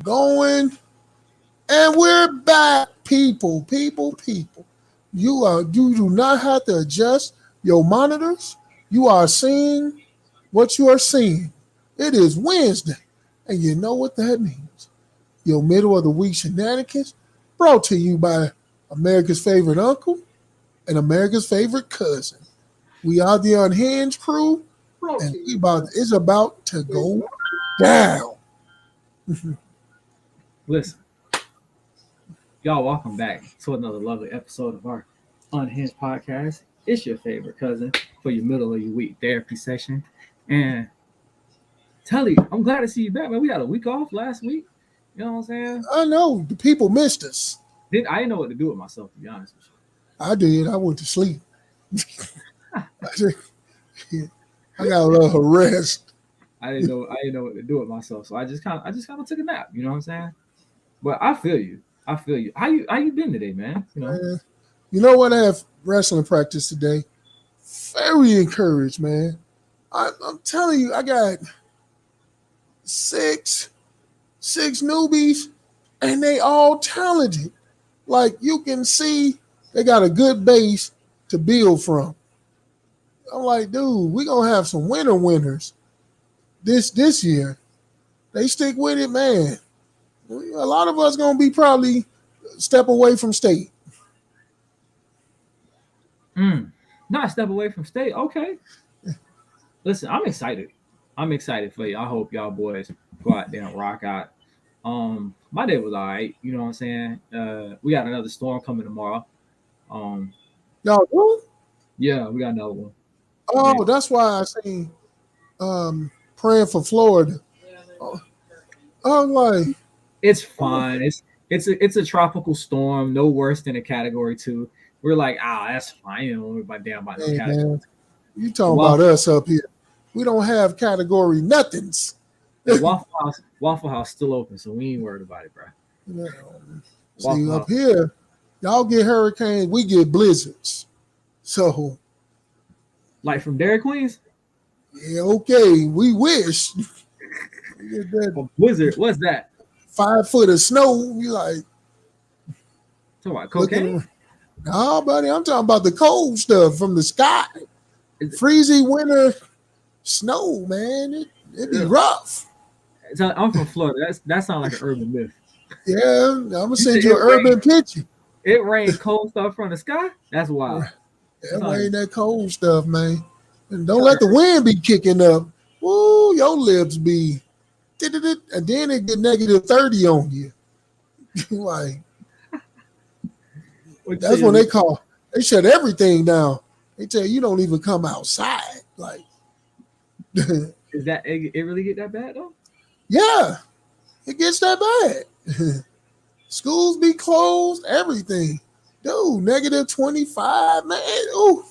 going, and we're back, people. You do not have to adjust your monitors. You are seeing what you are seeing. It is Wednesday, and you know what that means. Your middle of the week shenanigans, brought to you by America's favorite uncle and America's favorite cousin. We are the Unhinged crew, and it's about to go down. Listen, y'all, welcome back to another lovely episode of our Unhinged podcast. It's your favorite cousin for your middle of your week therapy session. And Telly, I'm glad to see you back, man. We had a week off last week. You know what I'm saying? I know the people missed us. I didn't know what to do with myself, to be honest with you. I did. I went to sleep. I got a little rest. I didn't know what to do with myself, so I just kind of took a nap. You know what I'm saying? But I feel you. How you been today, man? You know what? I have wrestling practice today. Very encouraged, man. I'm telling you, I got six newbies, and they all talented. Like, you can see they got a good base to build from. I'm like, dude, we're going to have some winners this year. They stick with it, man. A lot of us going to be probably a step away from state. Not a step away from state. Okay. Listen, I'm excited. I'm excited for you. I hope y'all boys go out there and rock out. My day was all right. You know what I'm saying? We got another storm coming tomorrow. Y'all do? Yeah, we got another one. Oh, that's why I seen praying for Florida. I'm like, it's fine. It's a tropical storm, no worse than a Category 2. We're like, that's fine. You know, we're down by no category. Man, you talking about us up here? We don't have category nothings. Waffle House still open, so we ain't worried about it, bro. Yeah. See, up here, y'all get hurricanes, we get blizzards. So, like from Dairy Queens? Yeah, okay. We wish. A blizzard, what's that? 5 foot of snow. You like talking about cocaine? No, buddy, I'm talking about the cold stuff from the sky. Freezy winter snow, man. It'd be rough. I'm from Florida. That sounds like an urban myth. Yeah, I'm gonna send you an urban picture. It rained cold stuff from the sky? That's wild. That ain't that cold stuff, man. And don't let the wind be kicking up. Ooh, your lips be, and then it get negative 30 on you. Like, that's when they shut everything down. They tell you don't even come outside. Like, is that it really get that bad though? Yeah, it gets that bad. Schools be closed, everything. Dude, negative 25, man. Ooh,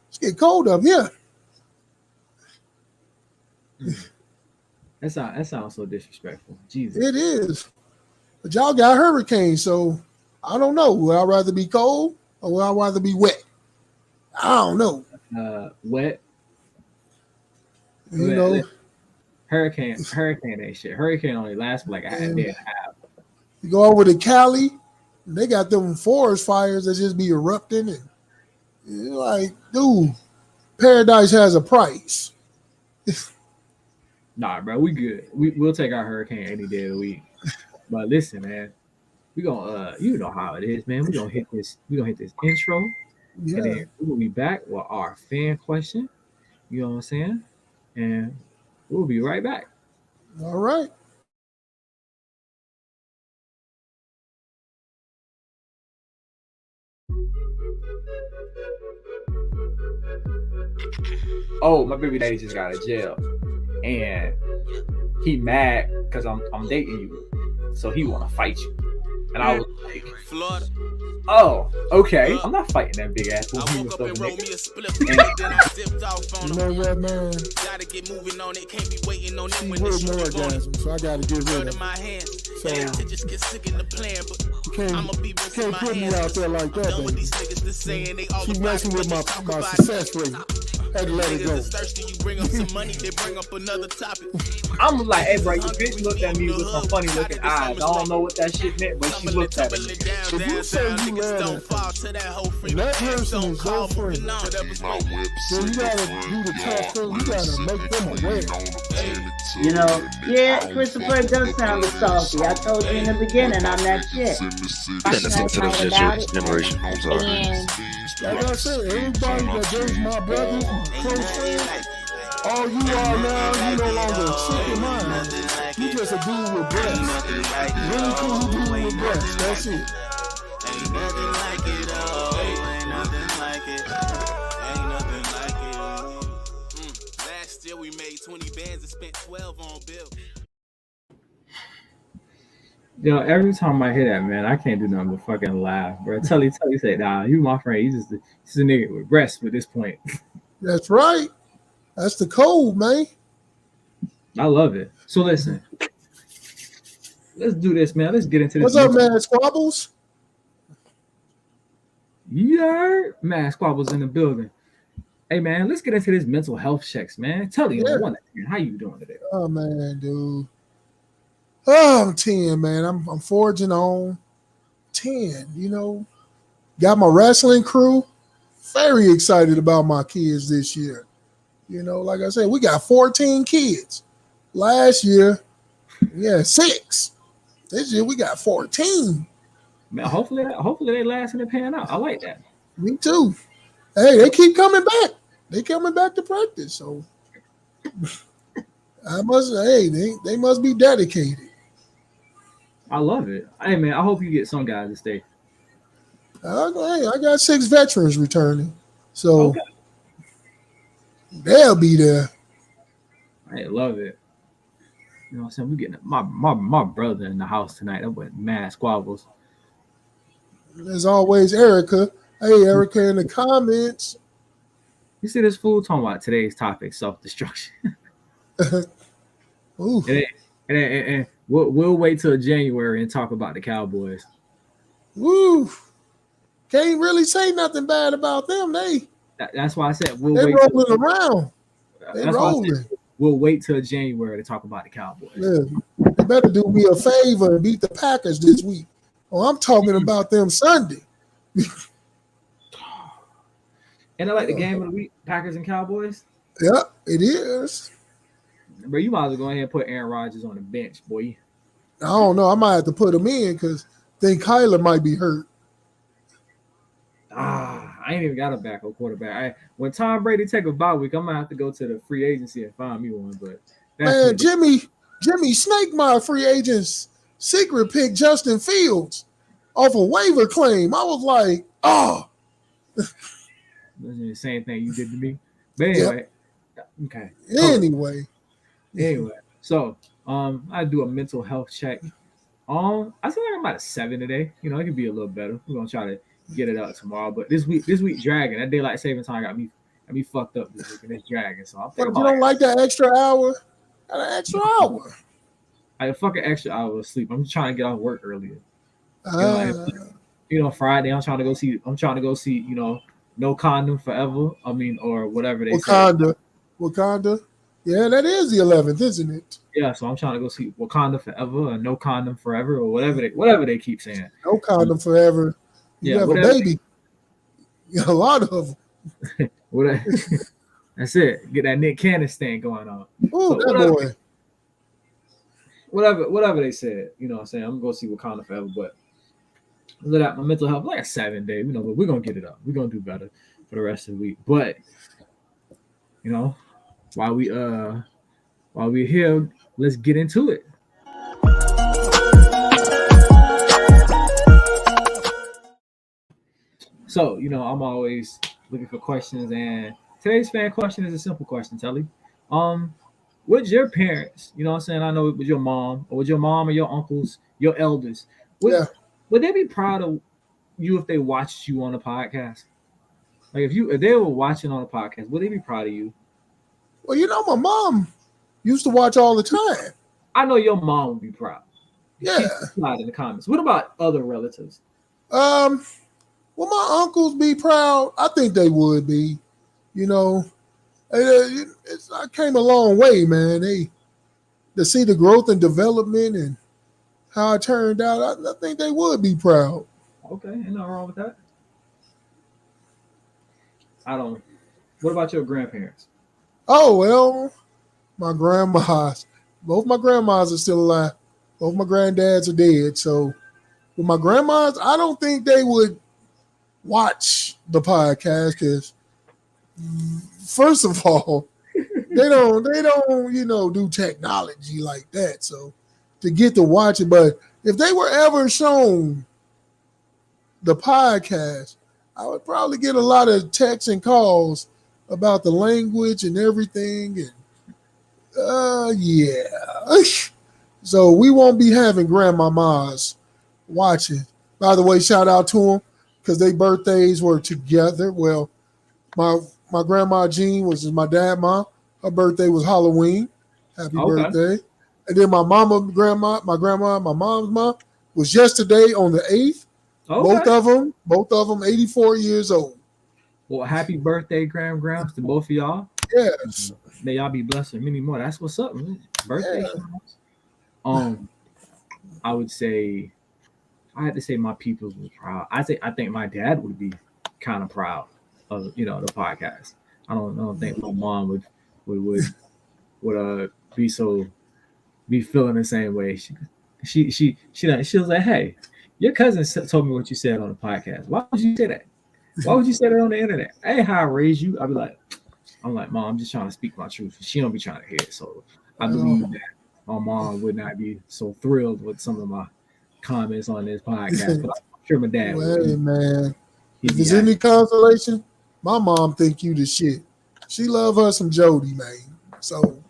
it's getting cold up here. That sounds so disrespectful. Jesus. It is. But y'all got hurricanes, so I don't know. Would I rather be cold or would I rather be wet? I don't know. Wet. You know. Hurricane ain't shit. Hurricane only lasts for like a day and a half. You go over to Cali, they got them forest fires that just be erupting, and you're like, dude, paradise has a price. Nah, bro, we good. We'll take our hurricane any day of the week. But listen, man, we gonna you know how it is, man. We gonna hit this intro, and then we'll be back with our fan question. You know what I'm saying? And we'll be right back. All right. Oh, my baby daddy just got out of jail, and he mad because I'm dating you, so he want to fight you. And I was like, Florida. Oh, okay. I'm not fighting that big ass. You know what, man? Gotta get moving on it. Can't be waiting on it when it's orgasm, so I gotta get rid of it. So you can't put me out there like that, baby. She messing with my success rate. had to let it go. I'm like, hey, bro, your bitch looked at me with some funny looking eyes. I don't know what that shit meant, but she looked at me. If you say you love that person, and that person is your friend, then you gotta do the tough thing. You gotta make them aware. You know, yeah, Christopher, it does sound salty. I told you in the beginning, I'm that chick. Generation. I'm sorry. Like I said, everybody that gave my brothers, my close friends, all you are now, you no longer a chick in mine. You just a dude with breasts. Really cool dude with breasts. That's it. Ain't nothing like it, oh, ain't nothing like it. Ain't nothing like it. Last year we made 20 bands and spent 12 on bills. Yo, every time I hear that, man, I can't do nothing but fucking laugh, bro. Tully say, nah, you my friend. You just a nigga with breasts at this point. That's right. That's the code, man. I love it. So listen, let's do this, man. Let's get into this. What's up, man? Squabbles? Yeah, man, Squabble's in the building. Hey, man, let's get into this mental health checks, man. Tell you, how you doing today? Oh, man, dude. Oh, I'm 10, man. I'm forging on 10, you know. Got my wrestling crew. Very excited about my kids this year. You know, like I said, we got 14 kids. Last year, we had 6. This year, we got 14. Man, hopefully they last and they pan out. I like that. Me too. Hey, they keep coming back. They coming back to practice. So they must be dedicated. I love it. Hey, man, I hope you get some guys to stay. I got 6 veterans returning. So they'll be there. I love it. You know what I'm saying? We getting my brother in the house tonight. That went mad squabbles. There's always Erica. Hey, Erica in the comments. You see this fool talking about today's topic, self-destruction. Ooh. And we'll wait till January and talk about the Cowboys. Woo. Can't really say nothing bad about them. That's why I said they're rolling around. They're rolling. We'll wait till January to talk about the Cowboys. Yeah. They better do me a favor and beat the Packers this week. Oh, I'm talking about them Sunday. And I like the game of the week, Packers and Cowboys. Yeah, it is. Bro, you might as well go ahead and put Aaron Rodgers on the bench, boy. I don't know. I might have to put him in because I think Kyler might be hurt. I ain't even got a backup quarterback. When Tom Brady take a bye week, I'm gonna have to go to the free agency and find me one. But man, Jimmy Snake, my free agent's secret pick Justin Fields off a waiver claim. I was like, oh. That's the same thing you did to me. But anyway, okay. Anyway, so I do a mental health check. I feel like I'm about a 7 today. You know, it could be a little better. We're gonna try to get it up tomorrow. But this week dragging. That daylight saving time got me fucked up this week, and it's dragging. So I'm thinking you don't like that extra hour? Got an extra hour. I had a fucking extra hour of sleep. I'm just trying to get off work earlier. Friday I'm trying to go see, you know, No Condom Forever. I mean, or whatever they say. Wakanda. Yeah, that is the 11th, isn't it? Yeah, so I'm trying to go see Wakanda Forever or No Condom Forever or whatever they keep saying. No Condom Forever. You have a baby. A lot of them. That's it. Get that Nick Cannon thing going on. Oh, so that boy. Whatever they said, you know what I'm saying? I'm going to go see Wakanda Forever, but look at my mental health, like a 7 day, you know, but we're going to get it up. We're going to do better for the rest of the week. But, you know, while we're here, let's get into it. So, you know, I'm always looking for questions, and today's fan question is a simple question, Telly. Would your parents, you know what I'm saying? I know it was your mom, or your uncles, your elders, would they be proud of you if they watched you on a podcast? Like if they were watching on a podcast, would they be proud of you? Well, you know, my mom used to watch all the time. I know your mom would be proud. Yeah. Slide in the comments. What about other relatives? Will my uncles be proud? I think they would be. You know, I came a long way, man. To see the growth and development and how it turned out, I think they would be proud. Okay, ain't nothing wrong with that. I don't. What about your grandparents? Oh well, my grandmas, both my grandmas are still alive. Both my granddads are dead. So with my grandmas, I don't think they would watch the podcast because first of all, they don't do technology like that. So to get to watch it, but if they were ever shown the podcast, I would probably get a lot of texts and calls about the language and everything. And yeah. So we won't be having grandmamas watching. By the way, shout out to them because their birthdays were together. Well, my grandma Jean, which is my dad, mom, her birthday was Halloween. Happy Okay. birthday! And then my grandma, my mom's mom was yesterday on the 8th. Okay. Both of them, 84 years old. Well, happy birthday, grams, to both of y'all. Yes, May y'all be blessed with many more. That's what's up, man. Birthday. yeah. I would say, I had to say my peoples was proud. I think my dad would be kind of proud of the podcast. I don't think my mom would be feeling the same way. She was like, hey, your cousin told me what you said on the podcast. Why would you say that? Why would you say that on the internet? I ain't how I raised you. I'm like, Mom, I'm just trying to speak my truth. She don't be trying to hear it. So I believe that my mom would not be so thrilled with some of my comments on this podcast. But I'm sure my dad would. Hey, man. He'd If be there's happy. any consolation, my mom think you the shit. She love her some Jody, man. So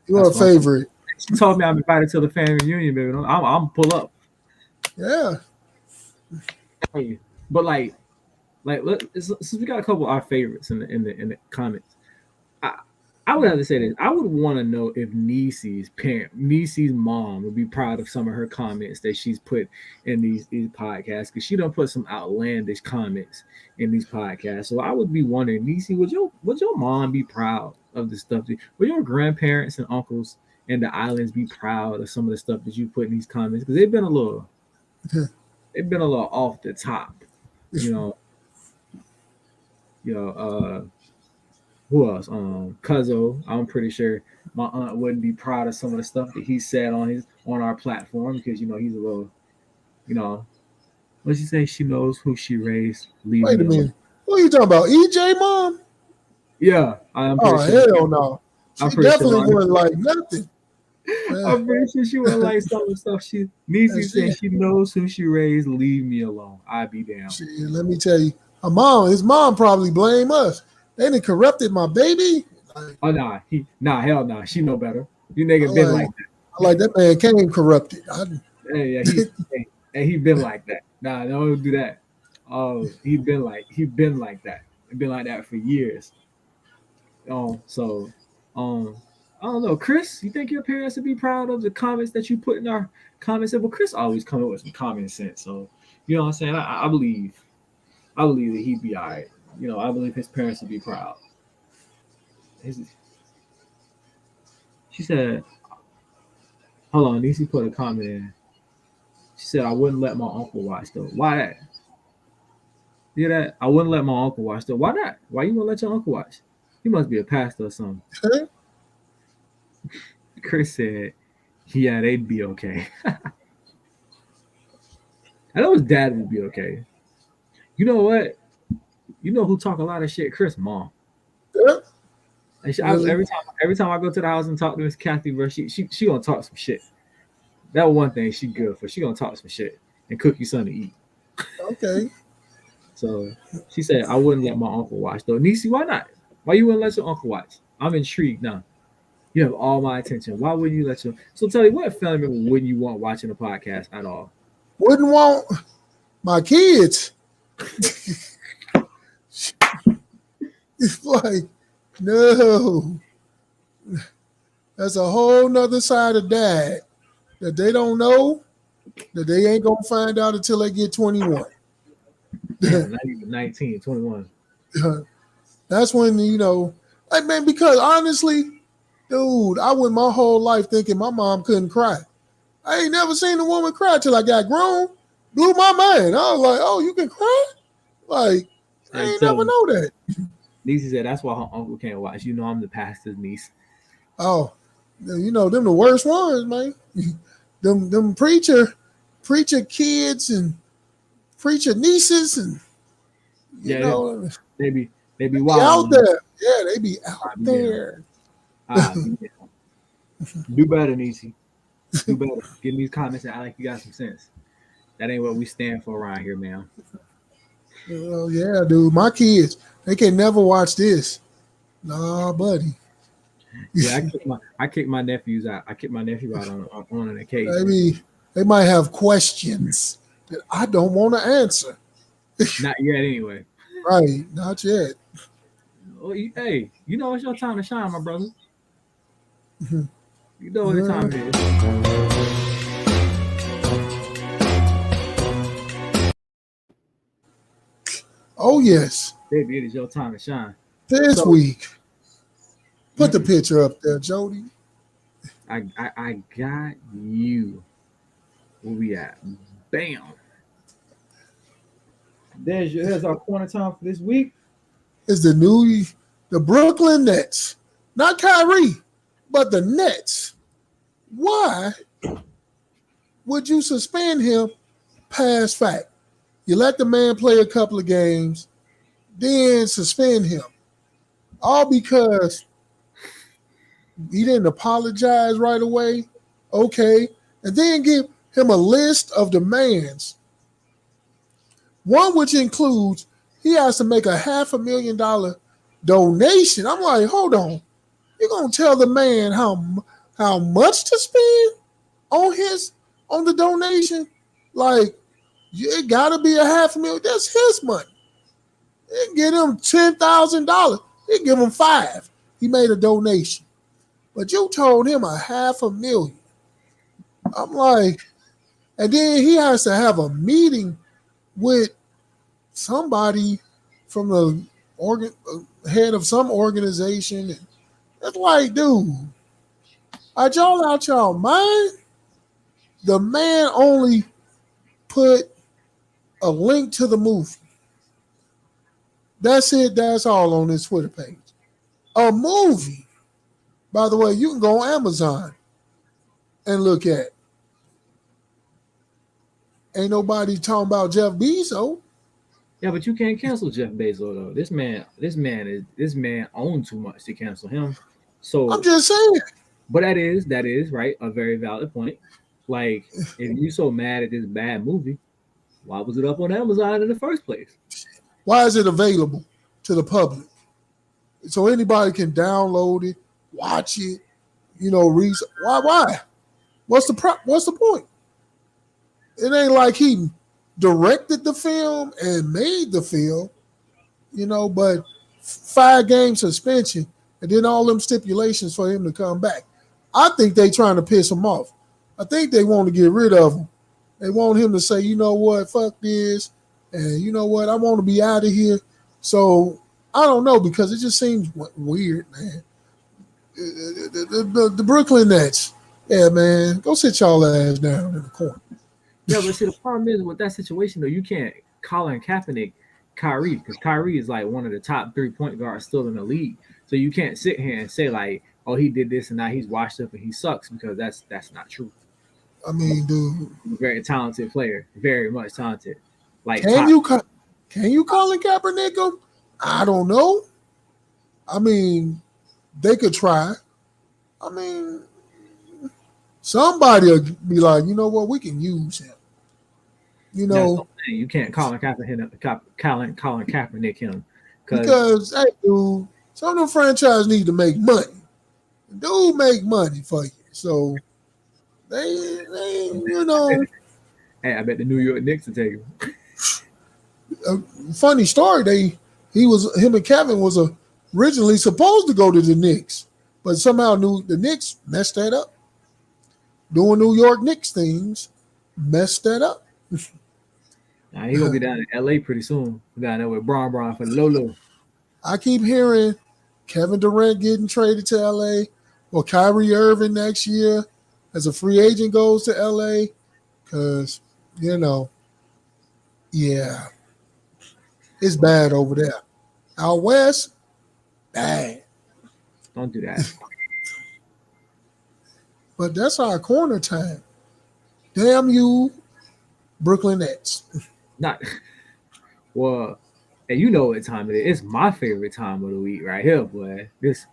you're That's a what I'm- favorite. She told me I'm invited to the family reunion, baby. I'm pull up. Yeah. Hey, but since we got a couple of our favorites in the comments, I would have to say this. I would want to know if Niecy's mom would be proud of some of her comments that she's put in these podcasts, because she don't put some outlandish comments in these podcasts. So I would be wondering, Niecy, would your mom be proud of the stuff? Would your grandparents and uncles in the islands be proud of some of the stuff that you put in these comments? Because they've been a little off the top, you know. Who else? Cuzzo. I'm pretty sure my aunt wouldn't be proud of some of the stuff that he said on our platform, because he's a little, what'd she say? She knows who she raised. Leave Wait me a alone. minute. What are you talking about? EJ mom? Yeah, I'm Oh, pretty sure. hell no. She I'm pretty definitely sure. wasn't like nothing. I'm pretty sure she wouldn't like some of the stuff Niecy That's said. it. She knows who she raised. Leave me alone. I'd be damned. Shit, let me tell you. His mom probably blame us. They done corrupted my baby. Like, Oh hell nah. She know better. You nigga been like that. like that man came corrupted. Yeah, he been like that. Nah, don't do that. Oh, he been like that. He been like that for years. So I don't know, Chris. You think your parents would be proud of the comments that you put in our comments? Well, Chris always come up with some common sense. So you know what I'm saying. I believe that he'd be all right. I believe his parents would be proud. She said, hold on, Niecy put a comment in. She said, I wouldn't let my uncle watch though. Why that? Hear that? I wouldn't let my uncle watch though. Why not? Why you wouldn't let your uncle watch? He must be a pastor or something. Chris said, yeah, they'd be okay. I know his dad would be okay. You know what? You know who talk a lot of shit? Chris' mom. Yeah. And Really? every time I go to the house and talk to Miss Kathy, bro, she gonna talk some shit. That one thing she good for. She gonna talk some shit and cook you something to eat. Okay. So she said, I wouldn't let my uncle watch though. Niecy, why not? Why you wouldn't let your uncle watch? I'm intrigued now. You have all my attention. Why wouldn't you let your... So tell me, what family member wouldn't you want watching the podcast at all? Wouldn't want my kids. It's like, no. That's a whole nother side of dad that they don't know, that they ain't gonna find out until they get 21. Yeah, not even 19, 21. That's when, Like, man, because honestly, dude, I went my whole life thinking my mom couldn't cry. I ain't never seen a woman cry till I got grown. Blew my mind. I was like, oh, you can cry? Like, I And ain't never so know that. Niecy said that's why her uncle can't watch. You know, I'm the pastor's niece. Oh, you know, them the worst ones, man. them preacher kids and preacher nieces and you Yeah, know they be they be out wilding. there. Yeah, they be out Yeah, there. yeah. Do better, Niecy. Do better. Get in these comments and act like you got some sense. That ain't what we stand for around here, man. Oh yeah, dude. My kids, they can never watch this. Nah, buddy. Yeah, I kick my nephews out. I kick my nephew out on an occasion. Maybe they might have questions that I don't want to answer. Not yet, anyway. Right, not yet. Well, hey, you know it's your time to shine, my brother. Mhm. You know what the time it is. Oh yes, Baby, it is your time to shine. this So, week. Put the picture up there, Jody. I got you. Where we at? Bam. There's our corner time for this week. Is the Brooklyn Nets, not Kyrie, but the Nets. Why would you suspend him past fact? You let the man play a couple of games, then suspend him. All because he didn't apologize right away. Okay. And then give him a list of demands. One which includes he has to make a $500,000 donation. I'm like, hold on. You're gonna tell the man how much to spend on the donation? Like, it gotta be a $500,000. That's his money. They get him $10,000. They give him $5,000. He made a donation, but you told him a $500,000. I'm like, and then he has to have a meeting with somebody from the head of some organization. It's like, dude, are y'all out y'all mind? The man only put a link to the movie. That's it. That's all on his Twitter page. A movie. By the way, you can go on Amazon and look at it. Ain't nobody talking about Jeff Bezos. Yeah, but you can't cancel Jeff Bezos though. This man owns too much to cancel him. So I'm just saying. But that is right, a very valid point. Like, if you so mad at this bad movie, why was it up on Amazon in the first place? Why is it available to the public? So anybody can download it, watch it, read. Why? What's the point? It ain't like he directed the film and made the film, but 5-game suspension and then all them stipulations for him to come back. I think they trying to piss him off. I think they want to get rid of him. They want him to say, you know what, fuck this, and you know what, I want to be out of here. So I don't know, because it just seems weird, man. The Brooklyn Nets, yeah, man, go sit y'all ass down in the corner. Yeah, but see, the problem is with that situation, though, you can't Colin Kaepernick Kyrie, because Kyrie is like one of the top 3 point guards still in the league. So you can't sit here and say like, oh, he did this and now he's washed up and he sucks, because that's not true. I mean, dude, very talented player, very much talented. Like, can you Colin Kaepernick him? I don't know. I mean, they could try. I mean, somebody will be like, you know what, we can use him. You can't Colin Kaepernick him because hey, dude, some of them franchises need to make money. Dude, make money for you, so they Hey, I bet the New York Knicks will take him. A funny story. Him and Kevin was originally supposed to go to the Knicks, but somehow the Knicks messed that up. Doing New York Knicks things messed that up. Nah, he gonna be down in LA pretty soon. Down there with Bron for Lolo. I keep hearing Kevin Durant getting traded to LA or Kyrie Irving next year as a free agent goes to LA because, yeah, it's bad over there. Out west, bad. Don't do that. But that's our corner time. Damn you, Brooklyn Nets. Not well, and you know what time it is. It's my favorite time of the week right here, boy. This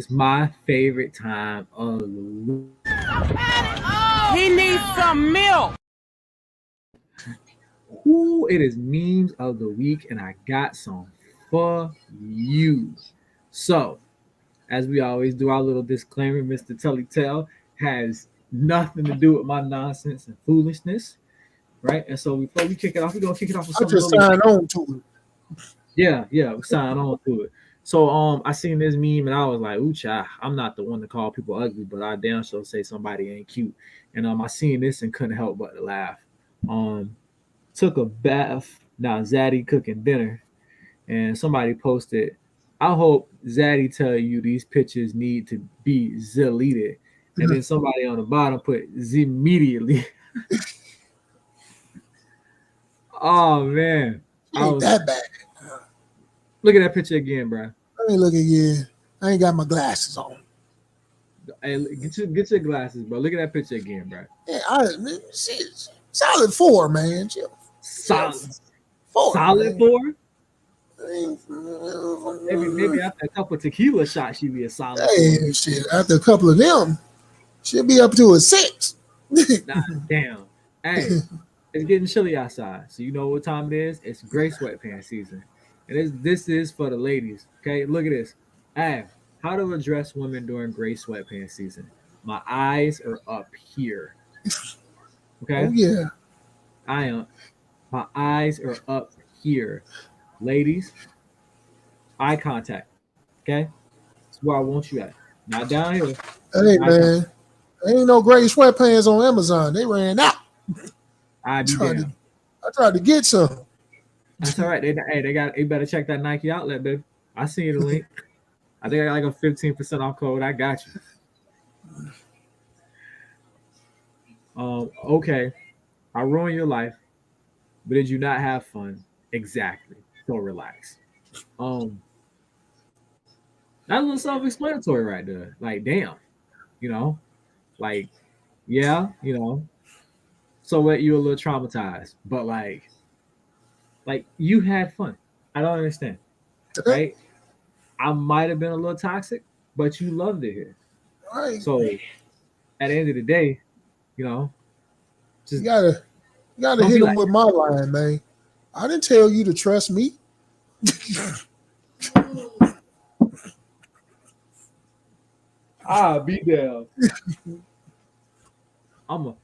my favorite time of the week. He needs some milk. Ooh, it is memes of the week, and I got some for you. So, as we always do, our little disclaimer, Mr. Tully Tell has nothing to do with my nonsense and foolishness, right? And so before we kick it off, we're gonna kick it off with I something. just signed on to it. Yeah, we sign on to it. So I seen this meme and I was like, ooh, child, I'm not the one to call people ugly, but I damn sure say somebody ain't cute. And I seen this and couldn't help but to laugh. Took a bath. Now Zaddy cooking dinner, and somebody posted, I hope Zaddy tell you these pictures need to be deleted. And then somebody on the bottom put immediately. Oh man. Ain't that bad. Look at that picture again, bro. Let me look again. I ain't got my glasses on. Hey, get your glasses, bro. Look at that picture again, bro. Yeah, solid 4, man. Solid 4. Solid man. 4? Maybe after a couple tequila shots, she'd be a solid. Hey, shit. After a couple of them, she'll be up to a 6. Nah, damn. Hey, it's getting chilly outside, so you know what time it is? It's gray sweatpants season. And this is for the ladies. Okay, look at this. Hey, how to address women during gray sweatpants season. My eyes are up here. Okay? Oh, yeah. I am. My eyes are up here. Ladies, eye contact. Okay? That's where I want you at. Not down here. Hey, man. Ain't no gray sweatpants on Amazon. They ran out. I tried to get some. That's all right. They better check that Nike outlet, baby. I see the link. I think I got like a 15% off code. I got you. Okay. I ruined your life, but did you not have fun? Exactly. So relax. That's a little self-explanatory right there. Like, damn. Like, yeah, so what, you a little traumatized, but like you had fun. I don't understand. Right? I might have been a little toxic, but you loved it here. Right. So at the end of the day, just you gotta hit him with my line, man. I didn't tell you to trust me. Be down. I'm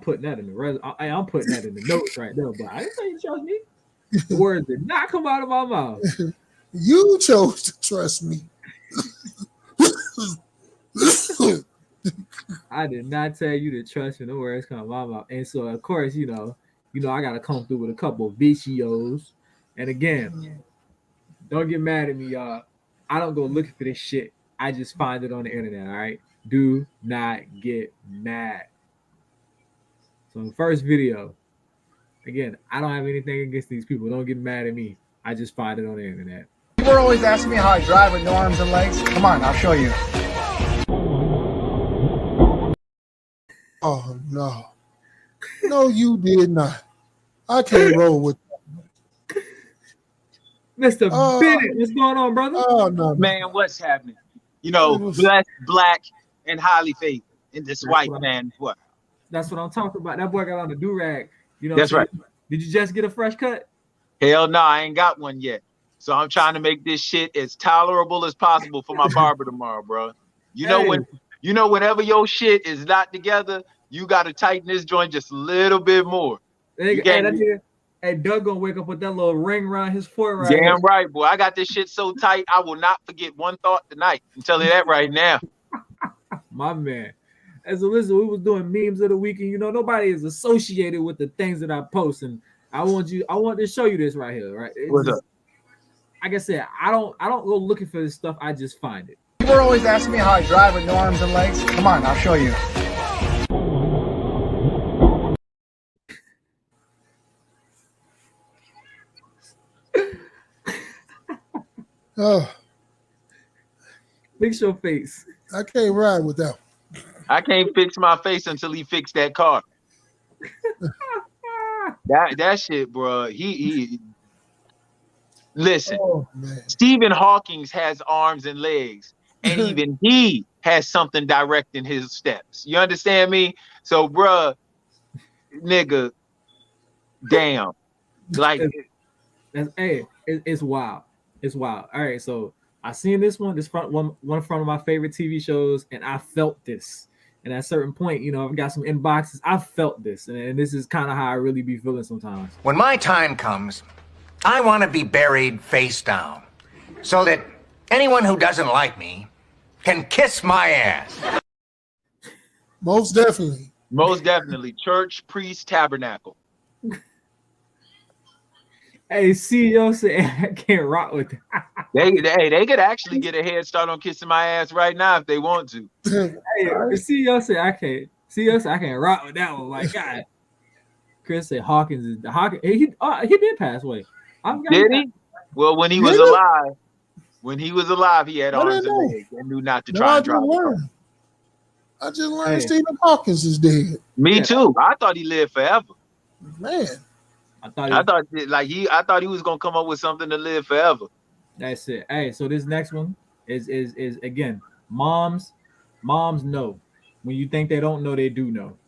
putting that in the I'm putting that in the notes right there, but I didn't say you trust me. The words did not come out of my mouth. You chose to trust me. I did not tell you to trust me. The words come out of my mouth. And so of course, I gotta come through with a couple of vicios. And again, don't get mad at me, y'all. I don't go looking for this shit. I just find it on the internet, all right? Do not get mad. So the first video, again, I don't have anything against these people. Don't get mad at me. I just find it on the internet. People are always asking me how I drive with no arms and legs. Come on, I'll show you. Oh, no. No, you did not. I can't roll with that. Mr. Bennett, what's going on, brother? Oh, no. Man, what's happening? Blessed, black, and highly favored in this white man's world. That's what I'm talking about. That boy got on the do-rag. That's right. Did you just get a fresh cut? Hell no, I ain't got one yet. So I'm trying to make this shit as tolerable as possible for my barber tomorrow, bro. Whenever your shit is not together, you got to tighten this joint just a little bit more. Hey, Doug gonna wake up with that little ring around his forehead. Damn right, boy. I got this shit so tight, I will not forget one thought tonight. I'm telling you that right now. My man. As a listener, we was doing memes of the week, and nobody is associated with the things that I post. And I want to show you this right here, right? What's up? like I said, I don't go looking for this stuff. I just find it. People are always asking me how I drive with no arms and legs. Come on, I'll show you. Oh, Fix your face. I can't ride with that. I can't fix my face until he fixed that car. that shit, bro. He listen. Oh man. Stephen Hawking has arms and legs, and even he has something directing his steps. You understand me? So, bruh, nigga, damn, like, it's wild. It's wild. All right, so I seen this one. This one of my favorite TV shows, and I felt this. And at a certain point, you know, I've got some inboxes. I felt this, and this is kind of how I really be feeling sometimes. When my time comes, I want to be buried face down, so that anyone who doesn't like me can kiss my ass. Most definitely. most definitely, church, priest, tabernacle. Hey, CEO said I can't rock with that. They could actually get a head start on kissing my ass right now if they want to. Hey, the CEO said I can't. CEO said I can't rock with that one. Like, God. Chris said Hawkins is the Hawkins. He did pass away. Did he? Well, when he was alive, he had arms and legs and knew not to try and drive. I just learned Stephen Hawkins is dead. Me too. I thought he lived forever. Man. I thought he was gonna come up with something to live forever. That's it. Hey, so this next one is again, moms know. When you think they don't know, they do know.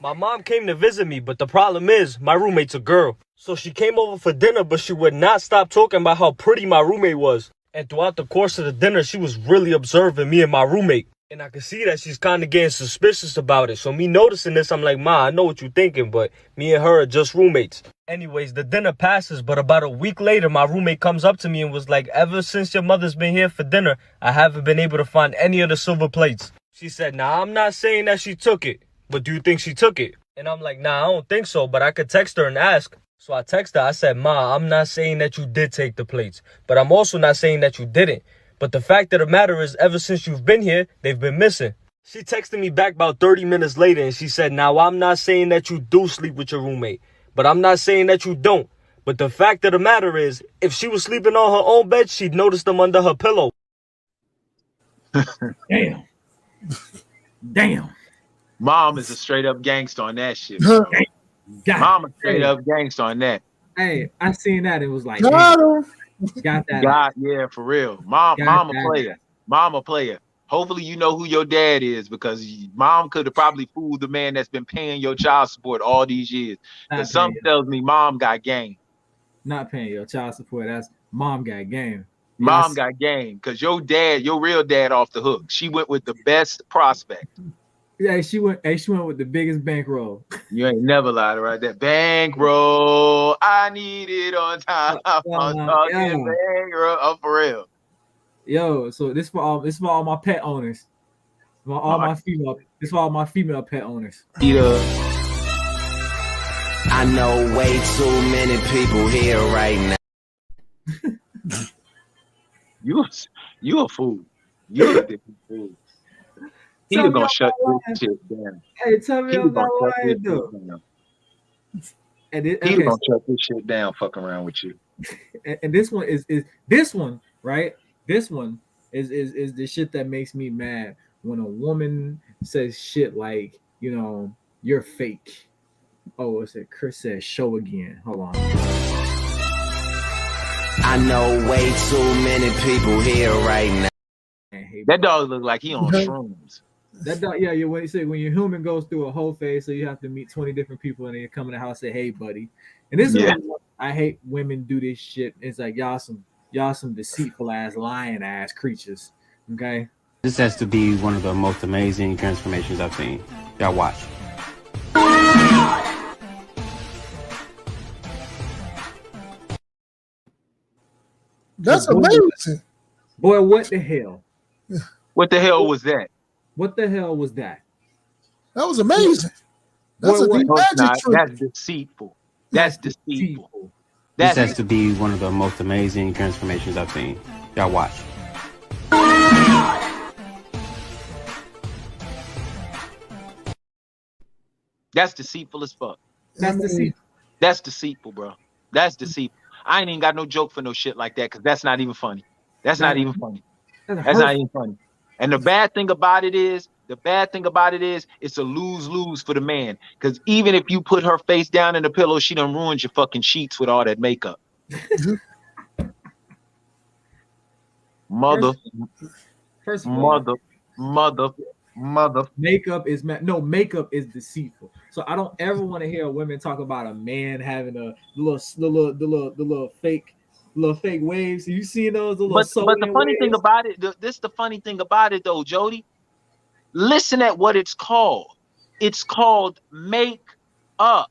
My mom came to visit me, but the problem is my roommate's a girl. So she came over for dinner, but she would not stop talking about how pretty my roommate was. And throughout the course of the dinner, she was really observing me and my roommate. And I could see that she's kind of getting suspicious about it. So me noticing this, I'm like, Ma, I know what you're thinking, but me and her are just roommates. Anyways, the dinner passes, but about a week later, my roommate comes up to me and was like, ever since your mother's been here for dinner, I haven't been able to find any of the silver plates. She said, nah, I'm not saying that she took it, but do you think she took it? And I'm like, nah, I don't think so, but I could text her and ask. So I texted her, I said, Ma, I'm not saying that you did take the plates, but I'm also not saying that you didn't. But the fact of the matter is, ever since you've been here, they've been missing. She texted me back about 30 minutes later, and she said, now, I'm not saying that you do sleep with your roommate, but I'm not saying that you don't. But the fact of the matter is, if she was sleeping on her own bed, she'd notice them under her pillow. Damn. Damn. Mom is a straight up gangster on that shit. Mom a straight up gangster on that. Hey, I seen that. It was like, got that. Yeah, for real. Mom a player. Hopefully you know who your dad is, because mom could have probably fooled the man that's been paying your child support all these years. Because something tells me mom got game. Not paying your child support. That's mom got game. Mom got game, because your real dad off the hook. She went with the best prospect. Yeah, she went with the biggest bankroll. You ain't never lied right there. Bankroll, I need it on time. I'm talking bankroll. Oh, for real. Yo, so this for all my pet owners. This for all my female pet owners. I know way too many people here right now. You a fool. You're a different fool. He's gonna shut this shit down. Hey, tell me I'm not lying, though. He's gonna shut this shit down, fucking around with you. And this one is this one, right? This one is the shit that makes me mad when a woman says shit like, you know, you're fake. Oh, what's it? Chris said show again. Hold on. I know way too many people here right now. That dog look like he on shrooms. That dog, yeah, when you say when your human goes through a whole phase, so you have to meet 20 different people and then you come in the house and say, hey, buddy. And this is I hate women do this shit. It's like y'all some deceitful ass, lying ass creatures. Okay. This has to be one of the most amazing transformations I've seen. Y'all watch. That's amazing. Boy, what the hell? What the hell was that? What the hell was that? That was amazing. That's a deep magic trick. That's deceitful. That's deceitful. This has to be one of the most amazing transformations I've seen. Y'all watch. That's deceitful as fuck. That's deceitful. That's deceitful, bro. That's deceitful. I ain't even got no joke for no shit like that because that's not even funny. That's not even funny. That's not even funny. And the bad thing about it is, it's a lose-lose for the man. Because even if you put her face down in the pillow, she done ruined your fucking sheets with all that makeup. Mother. First of all, Mother. Makeup is deceitful. So I don't ever want to hear women talk about a man having the little fake waves. You see those But the funny thing about it, the funny thing about it though, Jody. Listen at what it's called. It's called make up.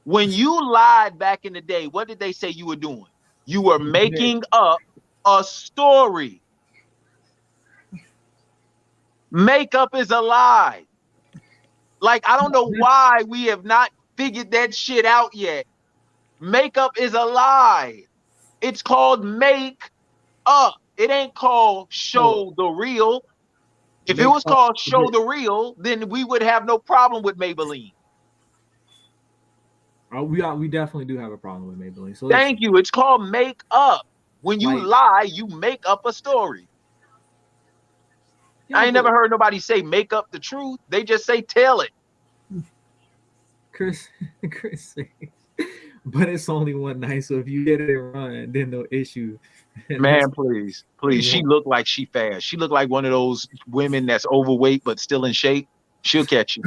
When you lied back in the day, what did they say you were doing? You were making up a story. Makeup is a lie. Like, I don't know why we have not figured that shit out yet. Makeup is a lie. It's called make up. It ain't called show the real. If it was called show the real, then we would have no problem with Maybelline. We definitely do have a problem with Maybelline. So thank you. It's called make up. When you lie, you make up a story. I ain't never heard nobody say make up the truth. They just say tell it. Chris, but it's only one night, so if you get it run, then no issue. Man, please. She looked like she fast. She looked like one of those women that's overweight but still in shape. She'll catch you.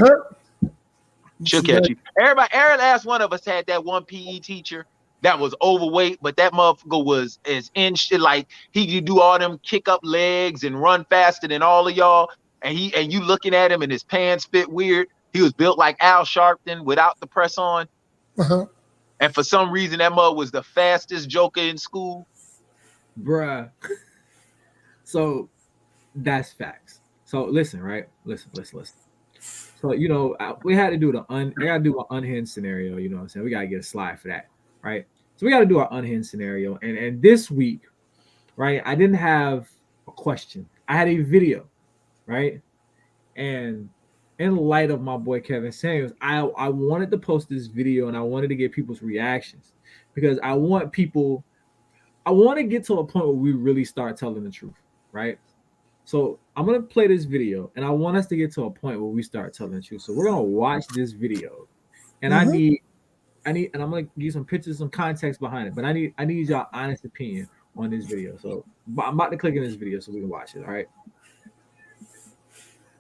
She'll catch you. Every last one of us had that one PE teacher that was overweight, but that motherfucker was as in shit, like he could do all them kick up legs and run faster than all of y'all. And you looking at him and his pants fit weird. He was built like Al Sharpton without the press on. And for some reason, that mother was the fastest joker in school. Bruh. So that's facts. So listen, right? Listen. So, you know, we had to do I gotta do an unhinged scenario, you know what I'm saying? We gotta get a slide for that, right? So we gotta do our unhinged scenario. And this week, right, I didn't have a question. I had a video, right? And in light of my boy Kevin Samuels, I wanted to post this video and I wanted to get people's reactions because I want to get to a point where we really start telling the truth, right? So I'm gonna play this video, and I want us to get to a point where we start telling the truth. So we're gonna watch this video, and I need, and I'm gonna give you some pictures, some context behind it. But I need y'all honest opinion on this video. So I'm about to click in this video so we can watch it. All right.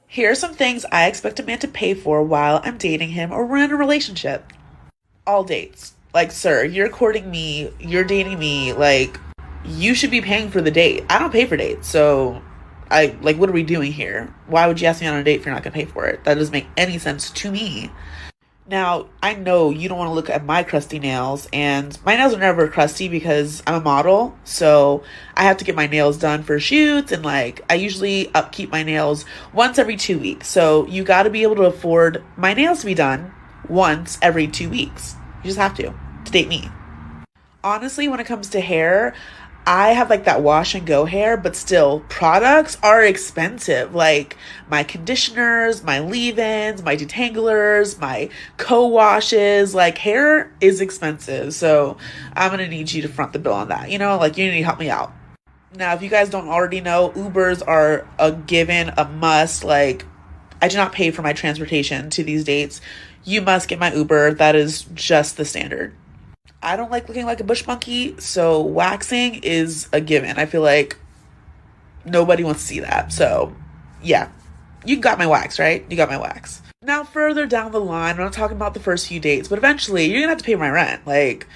Here are some things I expect a man to pay for while I'm dating him or we're in a relationship. All dates. Like, sir, you're courting me, you're dating me, like, you should be paying for the date. I don't pay for dates, so what are we doing here? Why would you ask me on a date if you're not gonna pay for it? That doesn't make any sense to me. Now, I know you don't want to look at my crusty nails, and my nails are never crusty because I'm a model, so I have to get my nails done for shoots, and like, I usually upkeep my nails once every 2 weeks, so you gotta be able to afford my nails to be done once every 2 weeks. You just have to date me. Honestly, when it comes to hair, I have like that wash and go hair, but still, products are expensive. Like my conditioners, my leave-ins, my detanglers, my co-washes, like hair is expensive. So I'm going to need you to front the bill on that. You know, like you need to help me out. Now, if you guys don't already know, Ubers are a given, a must. Like I do not pay for my transportation to these dates. You must get my Uber. That is just the standard. I don't like looking like a bush monkey, so waxing is a given. I feel like nobody wants to see that. So, yeah, you got my wax, right? You got my wax. Now, further down the line, I'm not talking about the first few dates, but eventually you're going to have to pay my rent. Like,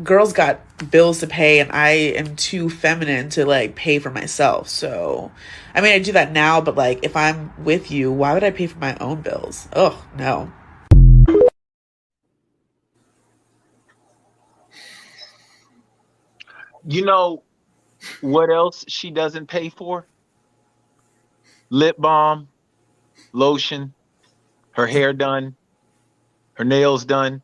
girls got bills to pay, and I am too feminine to, like, pay for myself. So, I mean, I do that now, but, like, if I'm with you, why would I pay for my own bills? Oh, no. You know what else she doesn't pay for? Lip balm, lotion, her hair done, her nails done.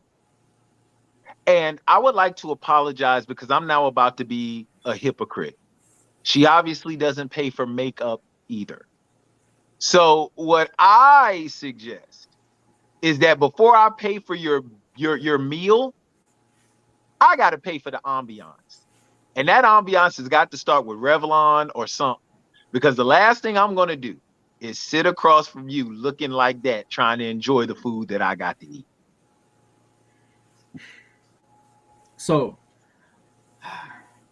And I would like to apologize because I'm now about to be a hypocrite. She obviously doesn't pay for makeup either. So what I suggest is that before I pay for your meal, I got to pay for the ambiance. And that ambiance has got to start with Revlon or something. Because the last thing I'm going to do is sit across from you looking like that, trying to enjoy the food that I got to eat. So